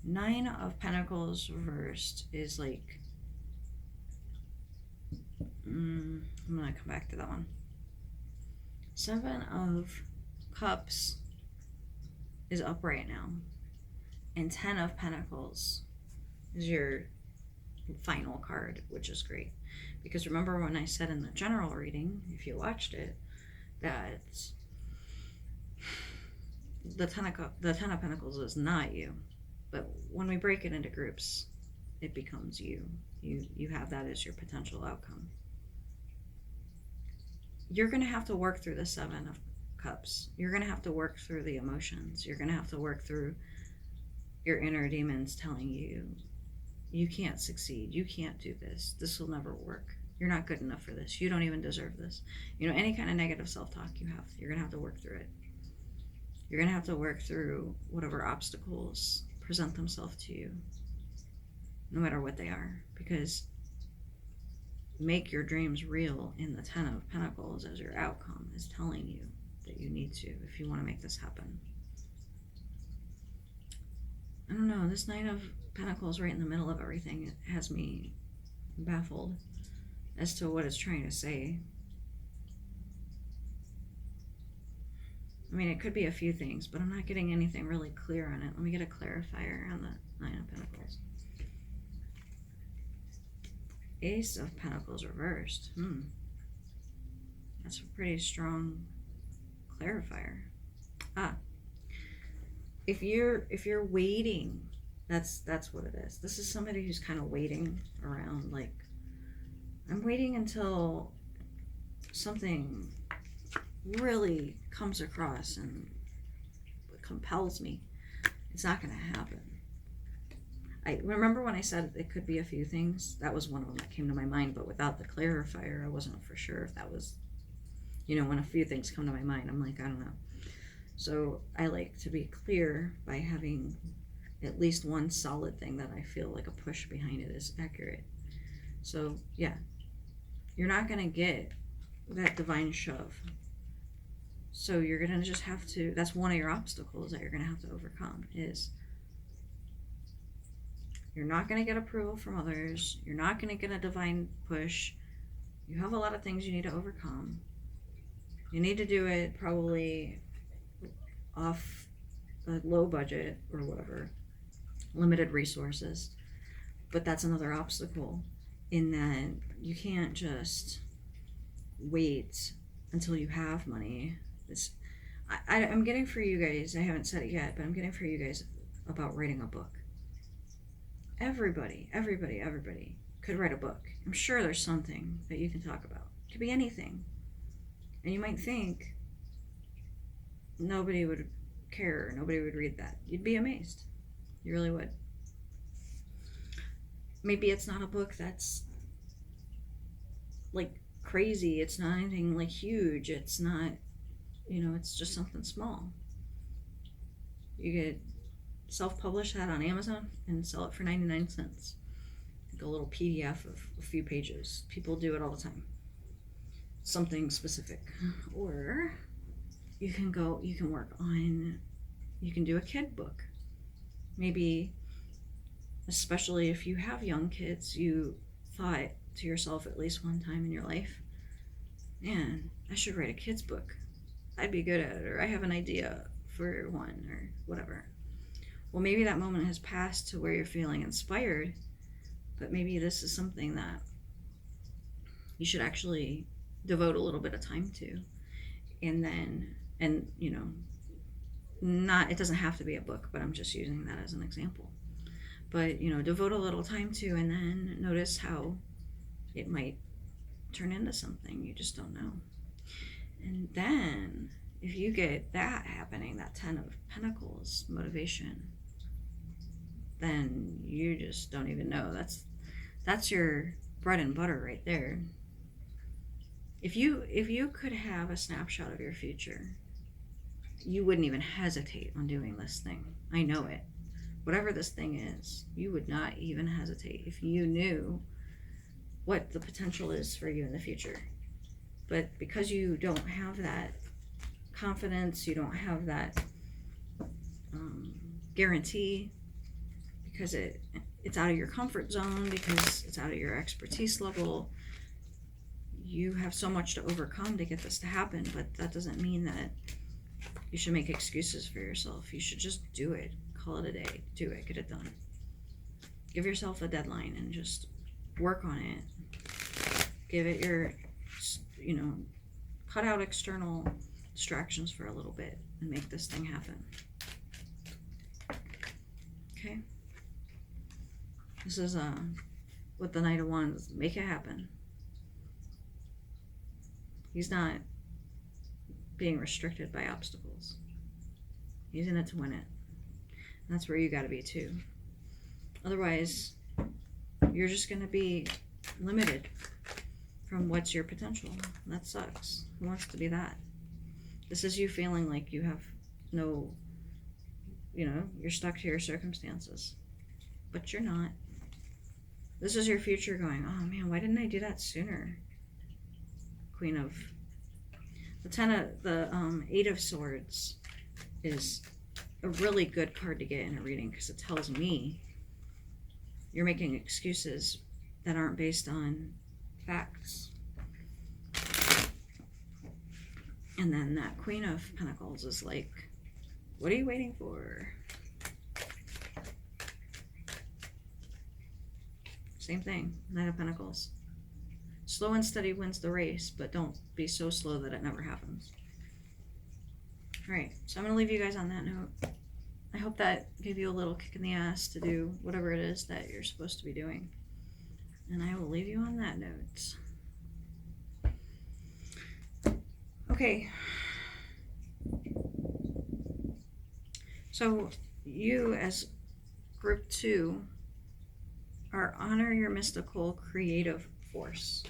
Nine of Pentacles reversed is like, I'm going to come back to that one. Seven of Cups is up right now. And 10 of Pentacles is your final card, which is great. Because remember when I said in the general reading, if you watched it, that the Ten of Pentacles is not you. But when we break it into groups, it becomes you. You have that as your potential outcome. You're going to have to work through the Seven of Cups. You're going to have to work through the emotions. You're going to have to work through your inner demons telling you, you can't succeed. You can't do this. This will never work. You're not good enough for this. You don't even deserve this. You know, any kind of negative self-talk you have, you're going to have to work through it. You're going to have to work through whatever obstacles present themselves to you, no matter what they are, because make your dreams real in the Ten of Pentacles as your outcome is telling you that you need to, if you want to make this happen. I don't know, this Nine of Pentacles right in the middle of everything, it has me baffled as to what it's trying to say. I mean, it could be a few things, but I'm not getting anything really clear on it. Let me get a clarifier on the Nine of Pentacles. Ace of Pentacles reversed. That's a pretty strong clarifier. If you're waiting, that's what it is. This is somebody who's kind of waiting around, like, I'm waiting until something really comes across and compels me. It's not going to happen. I remember when I said it could be a few things, that was one of them that came to my mind, but without the clarifier, I wasn't for sure if that was, you know, when a few things come to my mind, I'm like, I don't know. So I like to be clear by having at least one solid thing that I feel like a push behind it is accurate. So yeah, you're not going to get that divine shove. So you're going to just have to, that's one of your obstacles that you're going to have to overcome, is you're not going to get approval from others. You're not going to get a divine push. You have a lot of things you need to overcome. You need to do it probably off a low budget or whatever, limited resources. But that's another obstacle, in that you can't just wait until you have money. I'm getting for you guys, I haven't said it yet, but I'm getting for you guys about writing a book. Everybody could write a book. I'm sure there's something that you can talk about. It could be anything. And you might think nobody would care, nobody would read that. You'd be amazed. You really would. Maybe it's not a book that's like crazy. It's not anything like huge. It's not, it's just something small. You could self-publish that on Amazon and sell it for 99 cents. Like a little PDF of a few pages. People do it all the time. Something specific. Or you can do a kid book. Maybe, especially if you have young kids, you thought to yourself at least one time in your life, man, I should write a kid's book. I'd be good at it, or I have an idea for one, or whatever. Well, maybe that moment has passed to where you're feeling inspired, but maybe this is something that you should actually devote a little bit of time to. It doesn't have to be a book, but I'm just using that as an example. But, devote a little time to, and then notice how it might turn into something. You just don't know. And then, if you get that happening, that 10 of Pentacles motivation, then you just don't even know. That's your bread and butter right there. If you could have a snapshot of your future, you wouldn't even hesitate on doing this thing. I know it. Whatever this thing is, you would not even hesitate if you knew what the potential is for you in the future. But because you don't have that confidence, you don't have that guarantee, because it's out of your comfort zone, because it's out of your expertise level, you have so much to overcome to get this to happen. But that doesn't mean that you should make excuses for yourself. You should just do it. Call it a day. Do it. Get it done. Give yourself a deadline and just work on it. Give it your, cut out external distractions for a little bit and make this thing happen. Okay? This is with the Knight of Wands. Make it happen. He's not being restricted by obstacles. He's in it to win it. And that's where you got to be too. Otherwise, you're just going to be limited from what's your potential. That sucks. Who wants to be that? This is you feeling like you have no, you're stuck to your circumstances. But you're not. This is your future going, oh man, why didn't I do that sooner? Queen of the 8 of Swords is a really good card to get in a reading, because it tells me you're making excuses that aren't based on facts. And then that Queen of Pentacles is like, what are you waiting for? Same thing, Knight of Pentacles. Slow and steady wins the race, but don't be so slow that it never happens. Alright, so I'm going to leave you guys on that note. I hope that gave you a little kick in the ass to do whatever it is that you're supposed to be doing. And I will leave you on that note. Okay. So you as group 2 are honor your mystical creative force.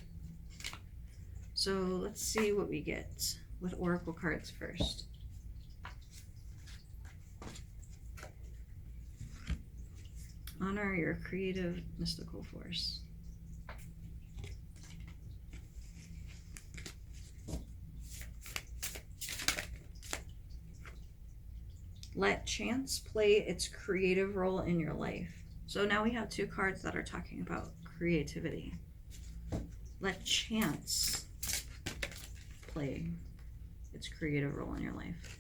So let's see what we get with oracle cards first. Honor your creative mystical force. Let chance play its creative role in your life. So now we have 2 cards that are talking about creativity. Let chance play its creative role in your life.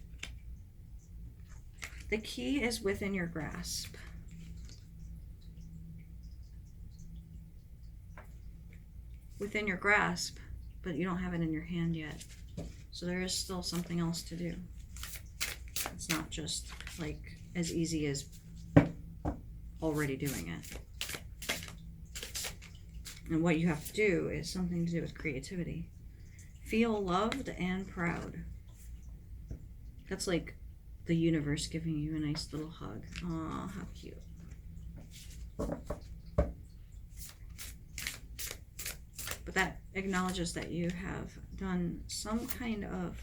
The key is within your grasp. Within your grasp, but you don't have it in your hand yet. So there is still something else to do. It's not just like as easy as already doing it. And what you have to do is something to do with creativity. Feel loved and proud. That's like the universe giving you a nice little hug. Aw, how cute. But that acknowledges that you have done some kind of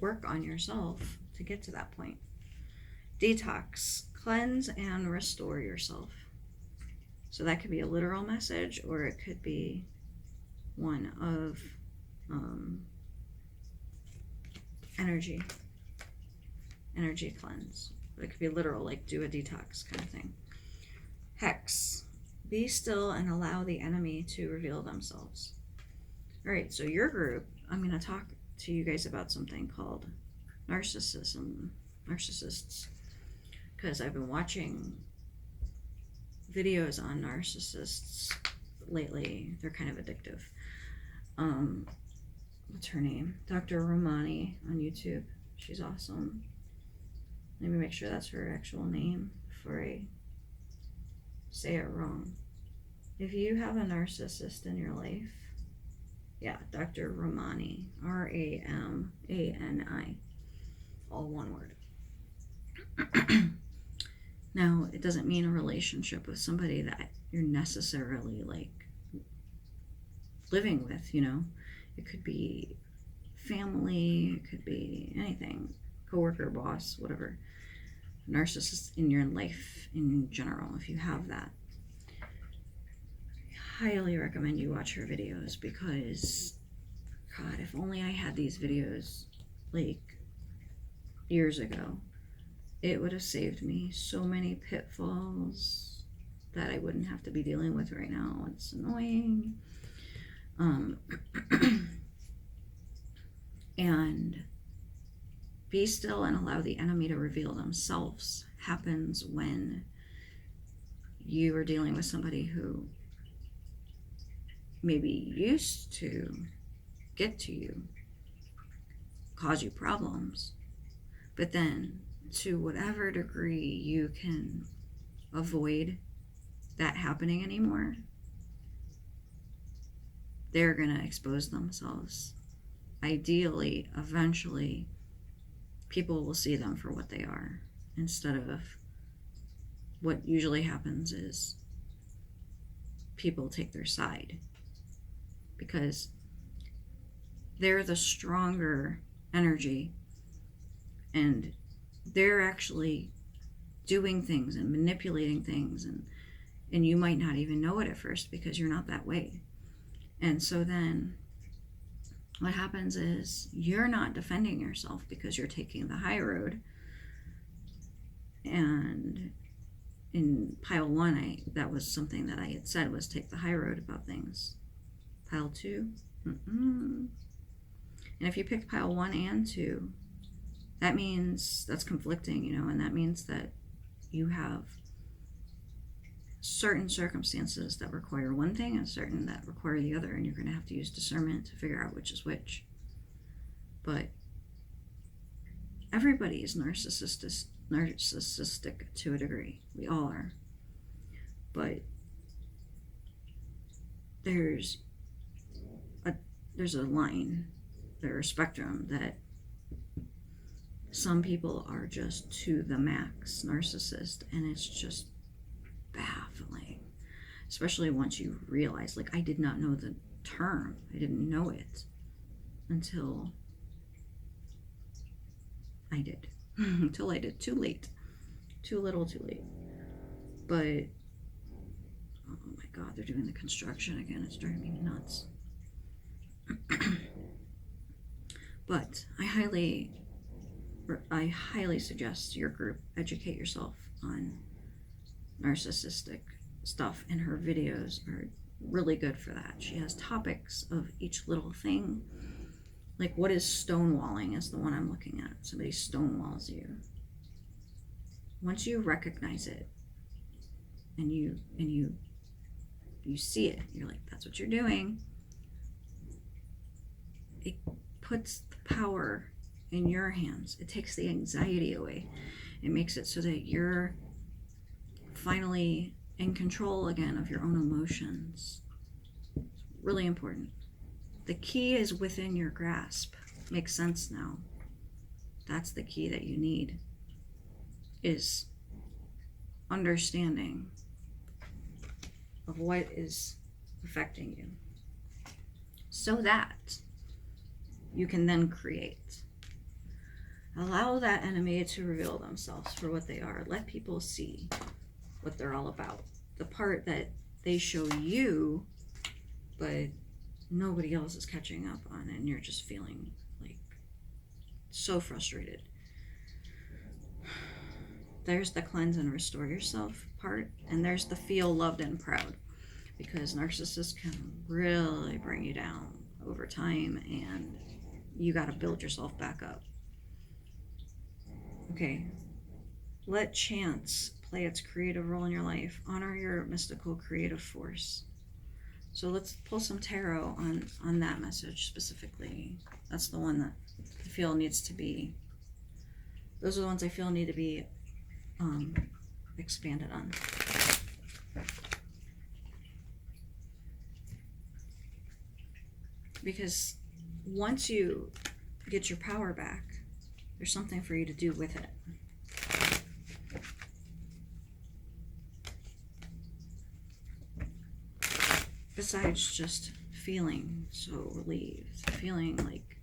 work on yourself to get to that point. Detox, cleanse, and restore yourself. So that could be a literal message, or it could be one of energy cleanse. But it could be literal, like do a detox kind of thing. Hex, be still and allow the enemy to reveal themselves. All right, so your group, I'm going to talk to you guys about something called narcissists, because I've been watching videos on narcissists lately. They're kind of addictive. What's her name? Dr. Romani on YouTube. She's awesome. Let me make sure that's her actual name before I say it wrong. If you have a narcissist in your life, yeah, Dr. Romani, Ramani, all one word. Now, it doesn't mean a relationship with somebody that you're necessarily like living with, you know. It could be family, it could be anything, coworker, boss, whatever. Narcissist in your life in general, if you have that. I highly recommend you watch her videos, because God, if only I had these videos like years ago, it would have saved me so many pitfalls that I wouldn't have to be dealing with right now. It's annoying. And be still and allow the enemy to reveal themselves happens when you are dealing with somebody who maybe used to get to you, cause you problems, but then to whatever degree you can avoid that happening anymore, they're going to expose themselves. Ideally, eventually, people will see them for what they are, instead of what usually happens is people take their side, because they're the stronger energy, and they're actually doing things and manipulating things, and you might not even know it at first because you're not that way. And so then what happens is you're not defending yourself because you're taking the high road. And in pile 1, that was something that I had said, was take the high road about things. Pile 2, and if you pick pile 1 and 2, that means that's conflicting, you know, and that means that you have certain circumstances that require one thing and certain that require the other, and you're going to have to use discernment to figure out which is which. But everybody is narcissistic to a degree. We all are. But there's a line, there's a spectrum that some people are just to the max narcissist, and it's just baffling, especially once you realize, like, I did not know the term. I didn't know it until I did. Until I did. Too late. Too little, too late. But oh my God, they're doing the construction again. It's driving me nuts. But I highly suggest your group educate yourself on narcissistic stuff, and her videos are really good for that. She has topics of each little thing. Like, what is stonewalling is the one I'm looking at. Somebody stonewalls you. Once you recognize it and you see it, you're like, that's what you're doing. It puts the power in your hands. It takes the anxiety away. It makes it so that you're finally in control again of your own emotions. Really important. The key is within your grasp. Makes sense now. That's the key that you need, is understanding of what is affecting you, so that you can then create. Allow that enemy to reveal themselves for what they are. Let people see what they're all about. The part that they show you, but nobody else is catching up on, and you're just feeling like so frustrated. There's the cleanse and restore yourself part, and there's the feel loved and proud, because narcissists can really bring you down over time, and you got to build yourself back up. Okay, let chance play its creative role in your life. Honor your mystical creative force. So let's pull some tarot on that message specifically. That's the one that I feel needs to be, those are the ones I feel need to be expanded on. Because once you get your power back, there's something for you to do with it. Besides just feeling so relieved, feeling like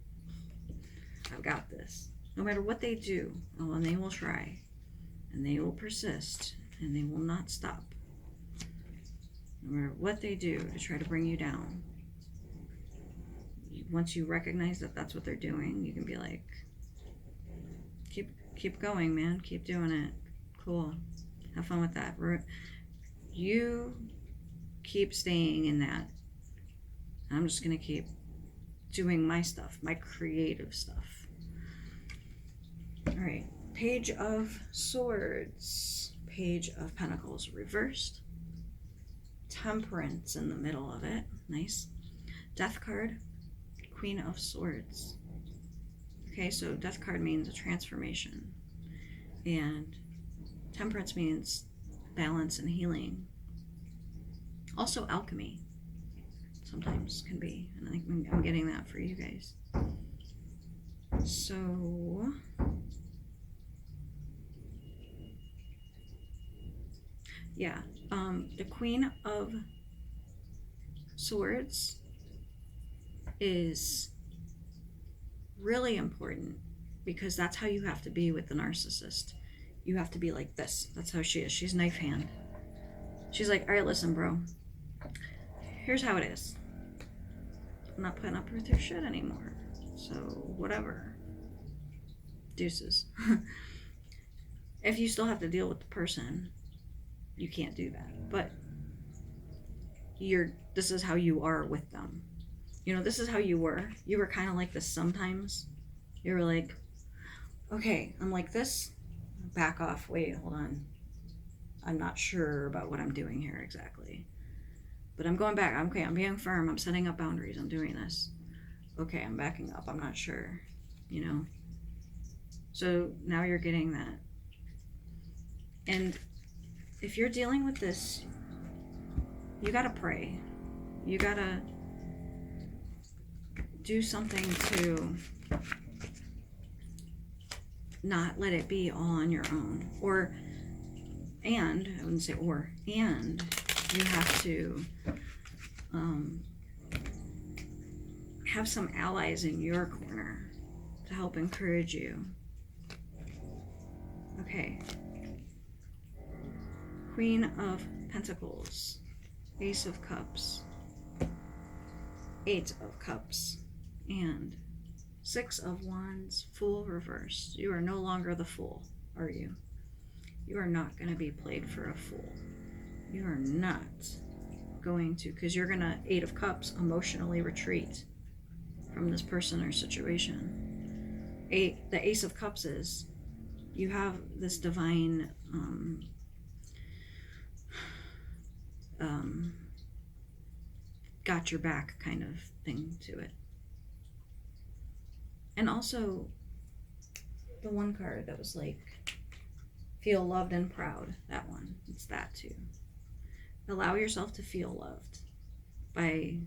I've got this. No matter what they do, oh, and they will try, and they will persist, and they will not stop. No matter what they do to try to bring you down, once you recognize that that's what they're doing, you can be like, keep going, man, keep doing it. Cool. Have fun with that. You keep staying in that. I'm just gonna keep doing my stuff, my creative stuff. All right, Page of Swords, Page of Pentacles reversed, Temperance in the middle of it, nice. Death card, Queen of Swords. Okay, so Death card means a transformation, and Temperance means balance and healing. Also alchemy sometimes can be, and I think I'm getting that for you guys. So yeah, the Queen of Swords is really important, because that's how you have to be with the narcissist. You have to be like this. That's how she is. She's knife hand. She's like, all right, listen, bro, here's how it is. I'm not putting up with your shit anymore, so whatever, deuces. If you still have to deal with the person, you can't do that, but this is how you are with them. You know, this is how you were kind of like this sometimes. You were like, okay, I'm like this, back off, wait, hold on, I'm not sure about what I'm doing here exactly, but I'm going back. Okay, I'm being firm, I'm setting up boundaries, I'm doing this. Okay, I'm backing up, I'm not sure, you know. So now you're getting that. And if you're dealing with this, you gotta pray. You gotta do something to not let it be all on your own. And you have to have some allies in your corner to help encourage you. Okay. Queen of Pentacles, Ace of Cups, Eight of Cups, and Six of Wands, Fool reversed. You are no longer the fool, are you? You are not going to be played for a fool. You are not going to, because you're going to, Eight of Cups, emotionally retreat from this person or situation. The Ace of Cups is, you have this divine got your back kind of thing to it. And also, the one card that was like, feel loved and proud. That one. It's that too. Allow yourself to feel loved by,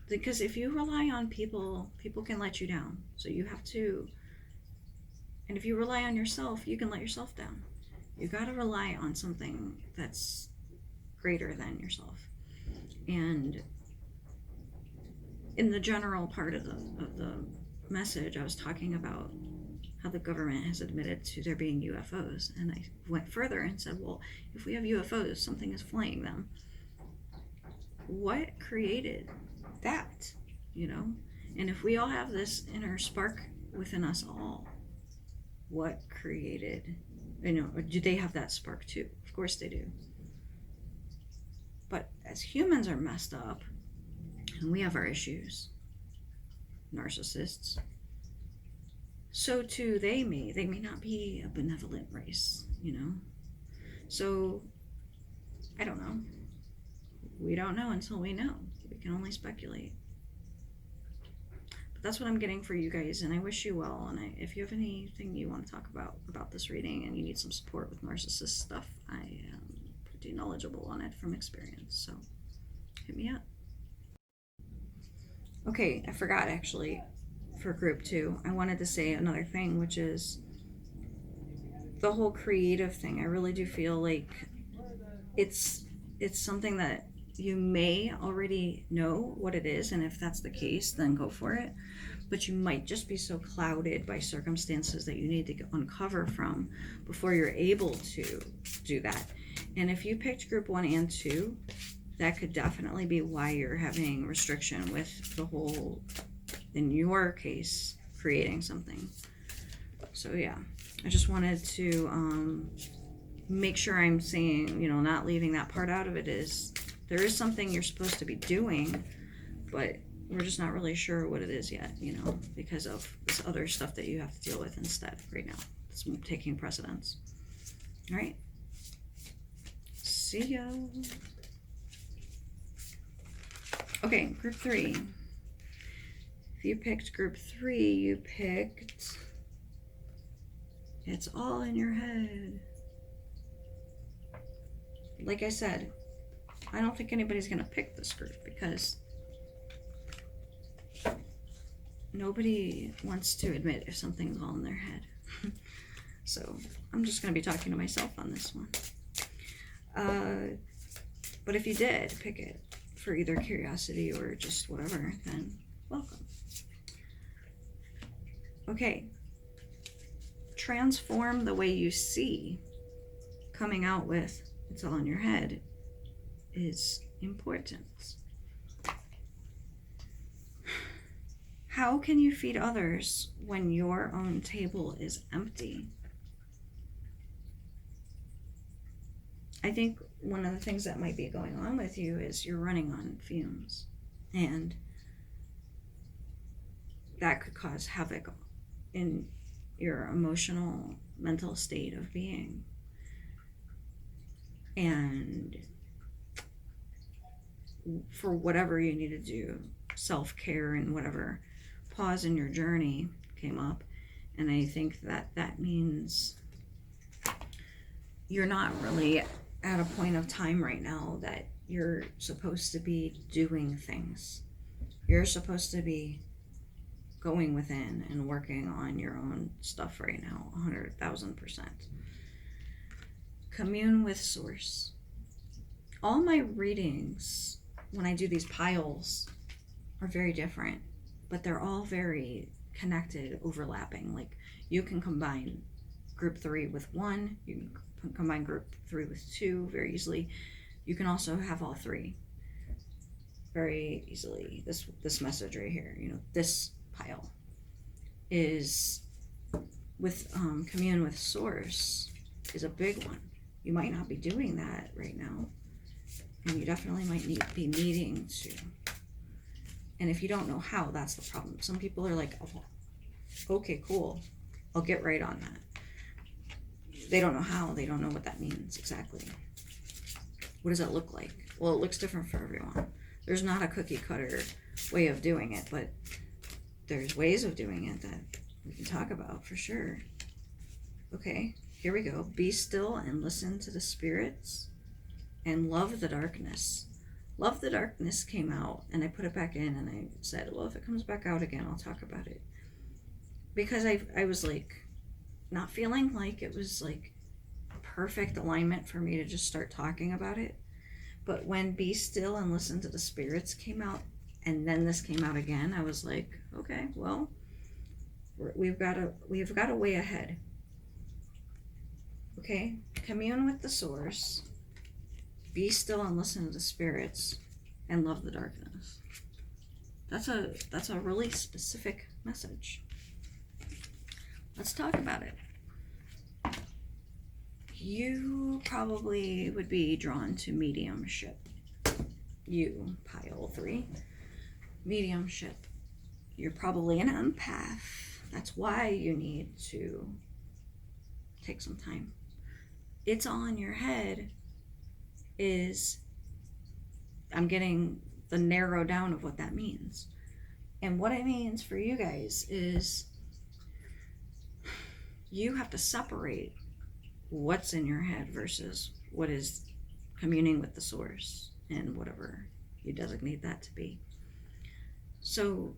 because if you rely on people, people can let you down. So you have to, and if you rely on yourself, you can let yourself down. You got to rely on something that's greater than yourself. And in the general part of the message, I was talking about how the government has admitted to there being UFOs. And I went further and said, well, if we have UFOs, something is flying them. What created that, you know? And if we all have this inner spark within us all, what created, you know, or do they have that spark too? Of course they do. But as humans are messed up, and we have our issues, narcissists, so too they may not be a benevolent race, you know? So, I don't know. We don't know until we know. We can only speculate. But that's what I'm getting for you guys, and I wish you well. And if you have anything you want to talk about this reading, and you need some support with narcissist stuff, I am pretty knowledgeable on it from experience, so hit me up. Okay, I forgot actually, for group 2, I wanted to say another thing, which is the whole creative thing. I really do feel like it's something that you may already know what it is, and if that's the case, then go for it. But you might just be so clouded by circumstances that you need to uncover from before you're able to do that. And if you picked group 1 and 2, that could definitely be why you're having restriction with the whole, in your case, creating something. So yeah, I just wanted to make sure I'm saying, you know, not leaving that part out of it, is there is something you're supposed to be doing, but we're just not really sure what it is yet, you know, because of this other stuff that you have to deal with instead right now. It's taking precedence. All right. See ya. Okay, group 3. If you picked group 3, you picked, it's all in your head. Like I said, I don't think anybody's going to pick this group because nobody wants to admit if something's all in their head. So I'm just going to be talking to myself on this one. But if you did pick it for either curiosity or just whatever, then welcome. Okay. Transform the way you see. Coming out with it's all in your head is important. How can you feed others when your own table is empty? I think one of the things that might be going on with you is you're running on fumes, and that could cause havoc in your emotional, mental state of being. And for whatever you need to do, self-care and whatever, pause in your journey came up. And I think that means you're not really at a point of time right now that you're supposed to be doing things. You're supposed to be going within and working on your own stuff right now, 100,000%. Commune with Source. All my readings, when I do these piles, are very different, but they're all very connected, overlapping. Like, you can combine group 3 with 1, you can combine group 3 with 2 very easily. You can also have all 3 very easily. This message right here, you know, this pile is with Commune with Source is a big one. You might not be doing that right now, and you definitely might be needing to. And if you don't know how, that's the problem. Some people are like, oh, okay, cool, I'll get right on that. They don't know how. They don't know what that means exactly. What does that look like? Well, it looks different for everyone. There's not a cookie cutter way of doing it, but there's ways of doing it that we can talk about for sure. Okay, here we go. Be still and listen to the spirits and love the darkness. Love the darkness came out, and I put it back in, and I said, well, if it comes back out again, I'll talk about it. Because I was like, not feeling like it was like perfect alignment for me to just start talking about it. But when Be Still and Listen to the Spirits came out, and then this came out again, I was like, okay, well, we've got a way ahead. Okay, commune with the source, be still and listen to the spirits, and love the darkness. That's a really specific message. Let's talk about it. You probably would be drawn to mediumship. You, pile 3. Mediumship. You're probably an empath. That's why you need to take some time. It's all in your head is, I'm getting the narrow down of what that means. And what it means for you guys is you have to separate what's in your head versus what is communing with the source and whatever you designate that to be. So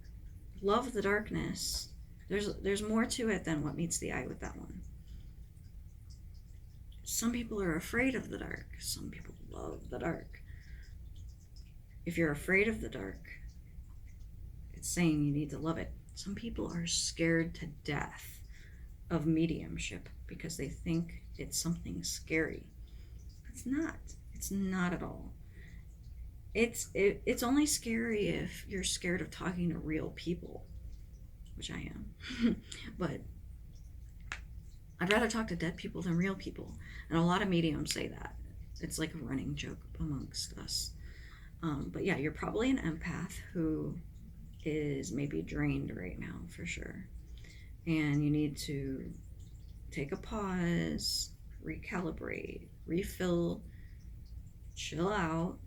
love the darkness. There's more to it than what meets the eye with that one. Some people are afraid of the dark. Some people love the dark. If you're afraid of the dark, it's saying you need to love it. Some people are scared to death of mediumship because they think it's something scary. It's not. It's not at all. It's only scary if you're scared of talking to real people, which I am. But I'd rather talk to dead people than real people. And a lot of mediums say that. It's like a running joke amongst us. But yeah, you're probably an empath who is maybe drained right now, for sure. And you need to take a pause, recalibrate, refill, chill out.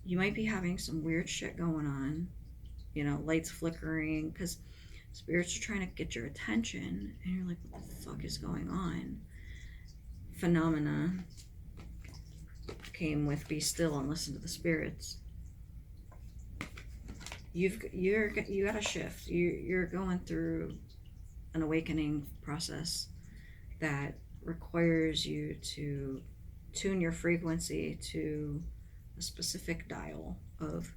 You might be having some weird shit going on, lights flickering, because spirits are trying to get your attention, and you're like, what the fuck is going on? Phenomena came with Be Still and Listen to the Spirits. You got a shift. You're going through an awakening process that requires you to tune your frequency to a specific dial of,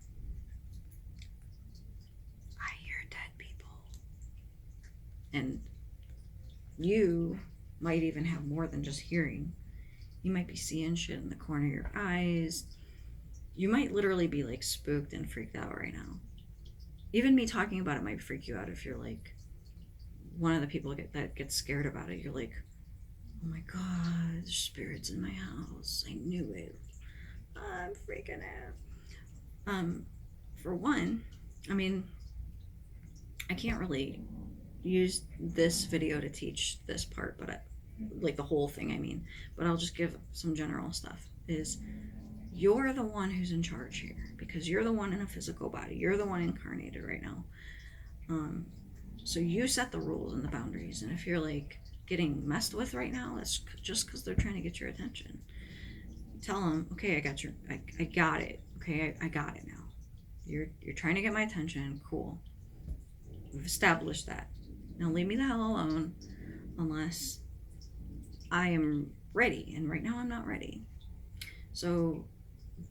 I hear dead people. And you might even have more than just hearing. You might be seeing shit in the corner of your eyes. You might literally be like spooked and freaked out right now. Even me talking about it might freak you out if you're like one of the people that gets scared about it. You're like, oh my god, there's spirits in my house. I knew it. I'm freaking out. For one, I can't really use this video to teach this part, but like the whole thing, but I'll just give some general stuff. Is you're the one who's in charge here, because you're the one in a physical body. You're the one incarnated right now. So you set the rules and the boundaries. And if you're like getting messed with right now, that's just because they're trying to get your attention. Tell them, okay, I got it. Okay, I got it now. You're trying to get my attention. Cool. We've established that. Now leave me the hell alone unless I am ready. And right now I'm not ready. So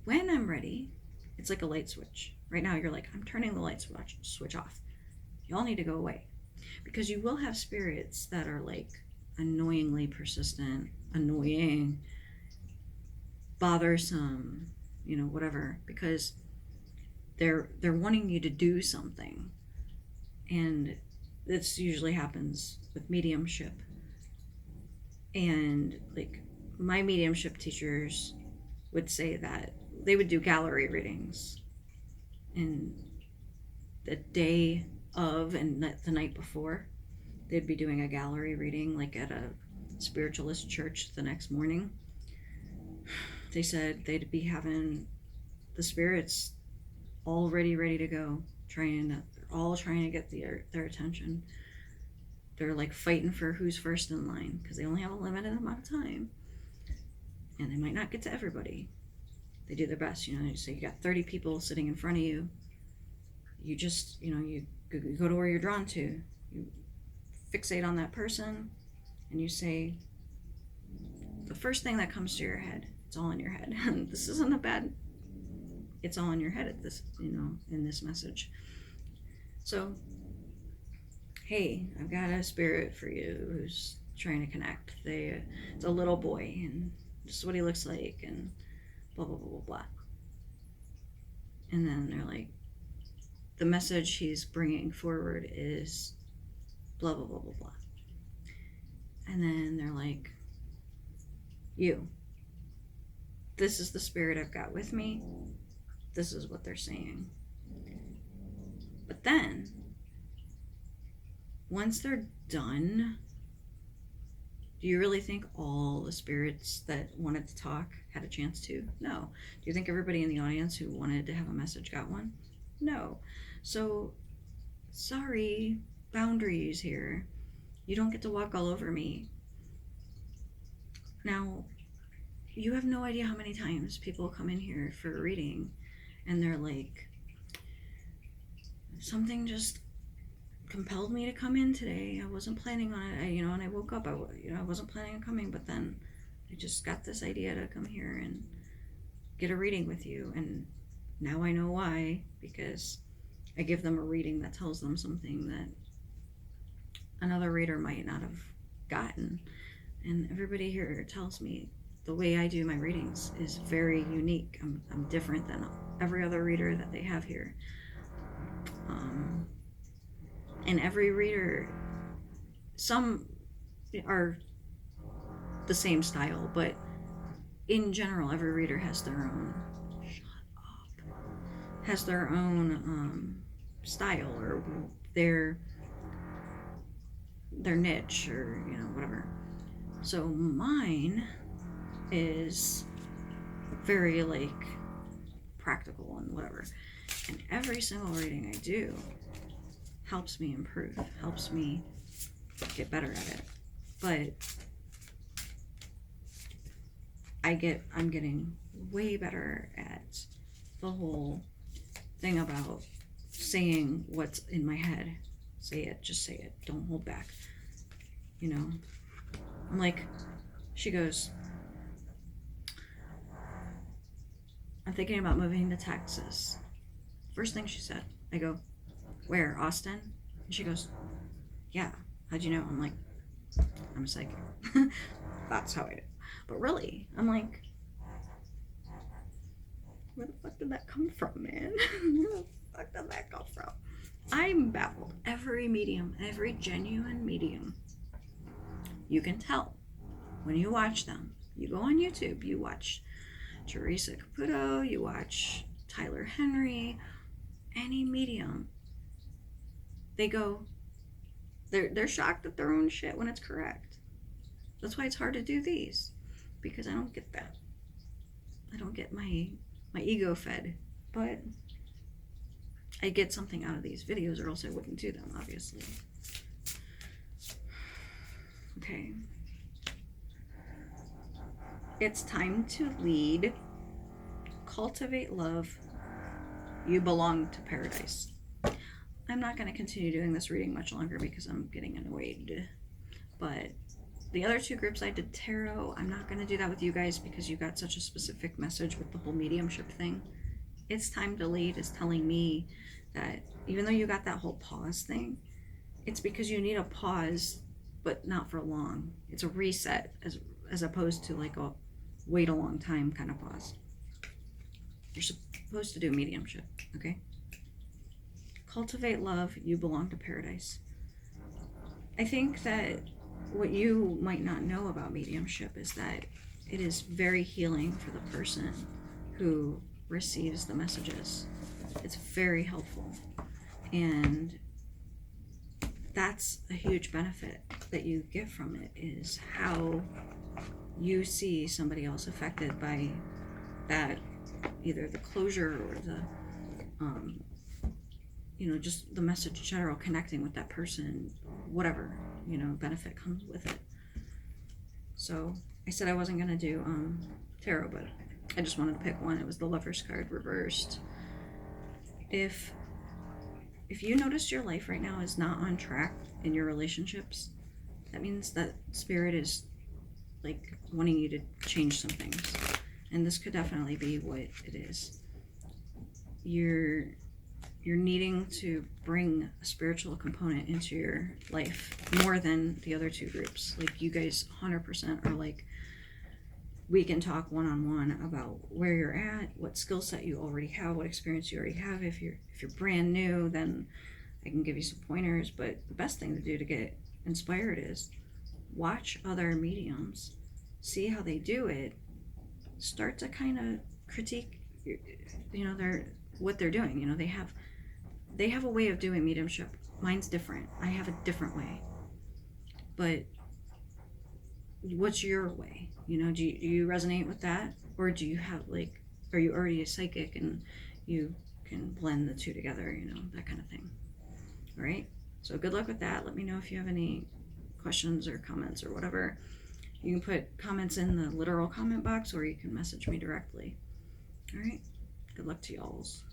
when I'm ready, it's like a light switch. Right now you're like, I'm turning the light switch off. Y'all need to go away. Because you will have spirits that are like annoyingly persistent, annoying, bothersome, whatever, because they're wanting you to do something. And this usually happens with mediumship. And like my mediumship teachers would say that they would do gallery readings, and the day of and the night before they'd be doing a gallery reading, like at a spiritualist church the next morning. They said they'd be having the spirits all ready to go, they're all trying to get their attention. they're like fighting for who's first in line because they only have a limited amount of time, and they might not get to everybody. They do their best, you know. So you got 30 people sitting in front of you. You just, you know, you go to where you're drawn to. You fixate on that person, and you say the first thing that comes to your head. It's all in your head. And this isn't a bad. It's all in your head at this, you know, in this message. So, hey, I've got a spirit for you who's trying to connect. It's a little boy, and this is what he looks like, and blah blah blah blah blah. And then they're like, the message he's bringing forward is blah blah blah blah blah. And then they're like, you. This is the spirit I've got with me. This is what they're saying. But then, once they're done, do you really think all the spirits that wanted to talk had a chance to? No. Do you think everybody in the audience who wanted to have a message got one? No. So, sorry, boundaries here. You don't get to walk all over me. Now, you have no idea how many times people come in here for a reading and they're like, something just compelled me to come in today. I wasn't planning on it, you know, and I woke up, I wasn't planning on coming, but then I just got this idea to come here and get a reading with you. And now I know why, because I give them a reading that tells them something that another reader might not have gotten. And everybody here tells me the way I do my readings is very unique. I'm different than every other reader that they have here. And every reader, some are the same style, but in general, every reader has their own, style, or their niche, or, you know, whatever. So mine is very like practical and whatever, and every single reading I do helps me improve, helps me get better at it. But I'm getting way better at the whole thing about saying what's in my head. Say it, just say it, don't hold back, you know. I'm like, she goes, I'm thinking about moving to Texas. First thing she said, I go, where, Austin? And she goes, yeah, how'd you know? I'm like, I'm a psychic. That's how I do. But really, I'm like, where the fuck did that come from, man? Where the fuck did that come from? I'm baffled. Every medium, every genuine medium, you can tell when you watch them. You go on YouTube, you watch Teresa Caputo, you watch Tyler Henry, any medium, they go, they're shocked at their own shit when it's correct. That's why it's hard to do these, because I don't get that. I don't get my ego fed, but I get something out of these videos, or else I wouldn't do them, obviously. Okay. It's time to lead. Cultivate love. You belong to paradise. I'm not going to continue doing this reading much longer because I'm getting annoyed. But the other two groups I did tarot, I'm not going to do that with you guys because you got such a specific message with the whole mediumship thing. It's time to lead is telling me that even though you got that whole pause thing, it's because you need a pause, but not for long. It's a reset as opposed to like a wait a long time kind of pause. You're supposed to do mediumship, okay? Cultivate love, you belong to paradise. I think that what you might not know about mediumship is that it is very healing for the person who receives the messages. It's very helpful. And that's a huge benefit that you get from it, is how you see somebody else affected by that, either the closure or the just the message in general, connecting with that person, whatever. you know, benefit comes with it. So I said I wasn't going to do tarot, but I just wanted to pick one. It was the Lover's card reversed. If you notice your life right now is not on track in your relationships, that means that Spirit is like wanting you to change some things. And this could definitely be what it is. You're needing to bring a spiritual component into your life more than the other two groups. Like, you guys 100% are like, we can talk one-on-one about where you're at, what skill set you already have, what experience you already have. If you're brand new, then I can give you some pointers. But the best thing to do to get inspired is watch other mediums, see how they do it, start to kind of critique, you know, what they're doing. You know, they have a way of doing mediumship. Mine's different. I have a different way. But what's your way? You know, do you resonate with that? Or do you have, like, are you already a psychic and you can blend the two together, you know, that kind of thing. All right? So good luck with that. Let me know if you have any questions or comments or whatever. You can put comments in the literal comment box, or you can message me directly. All right? Good luck to y'alls.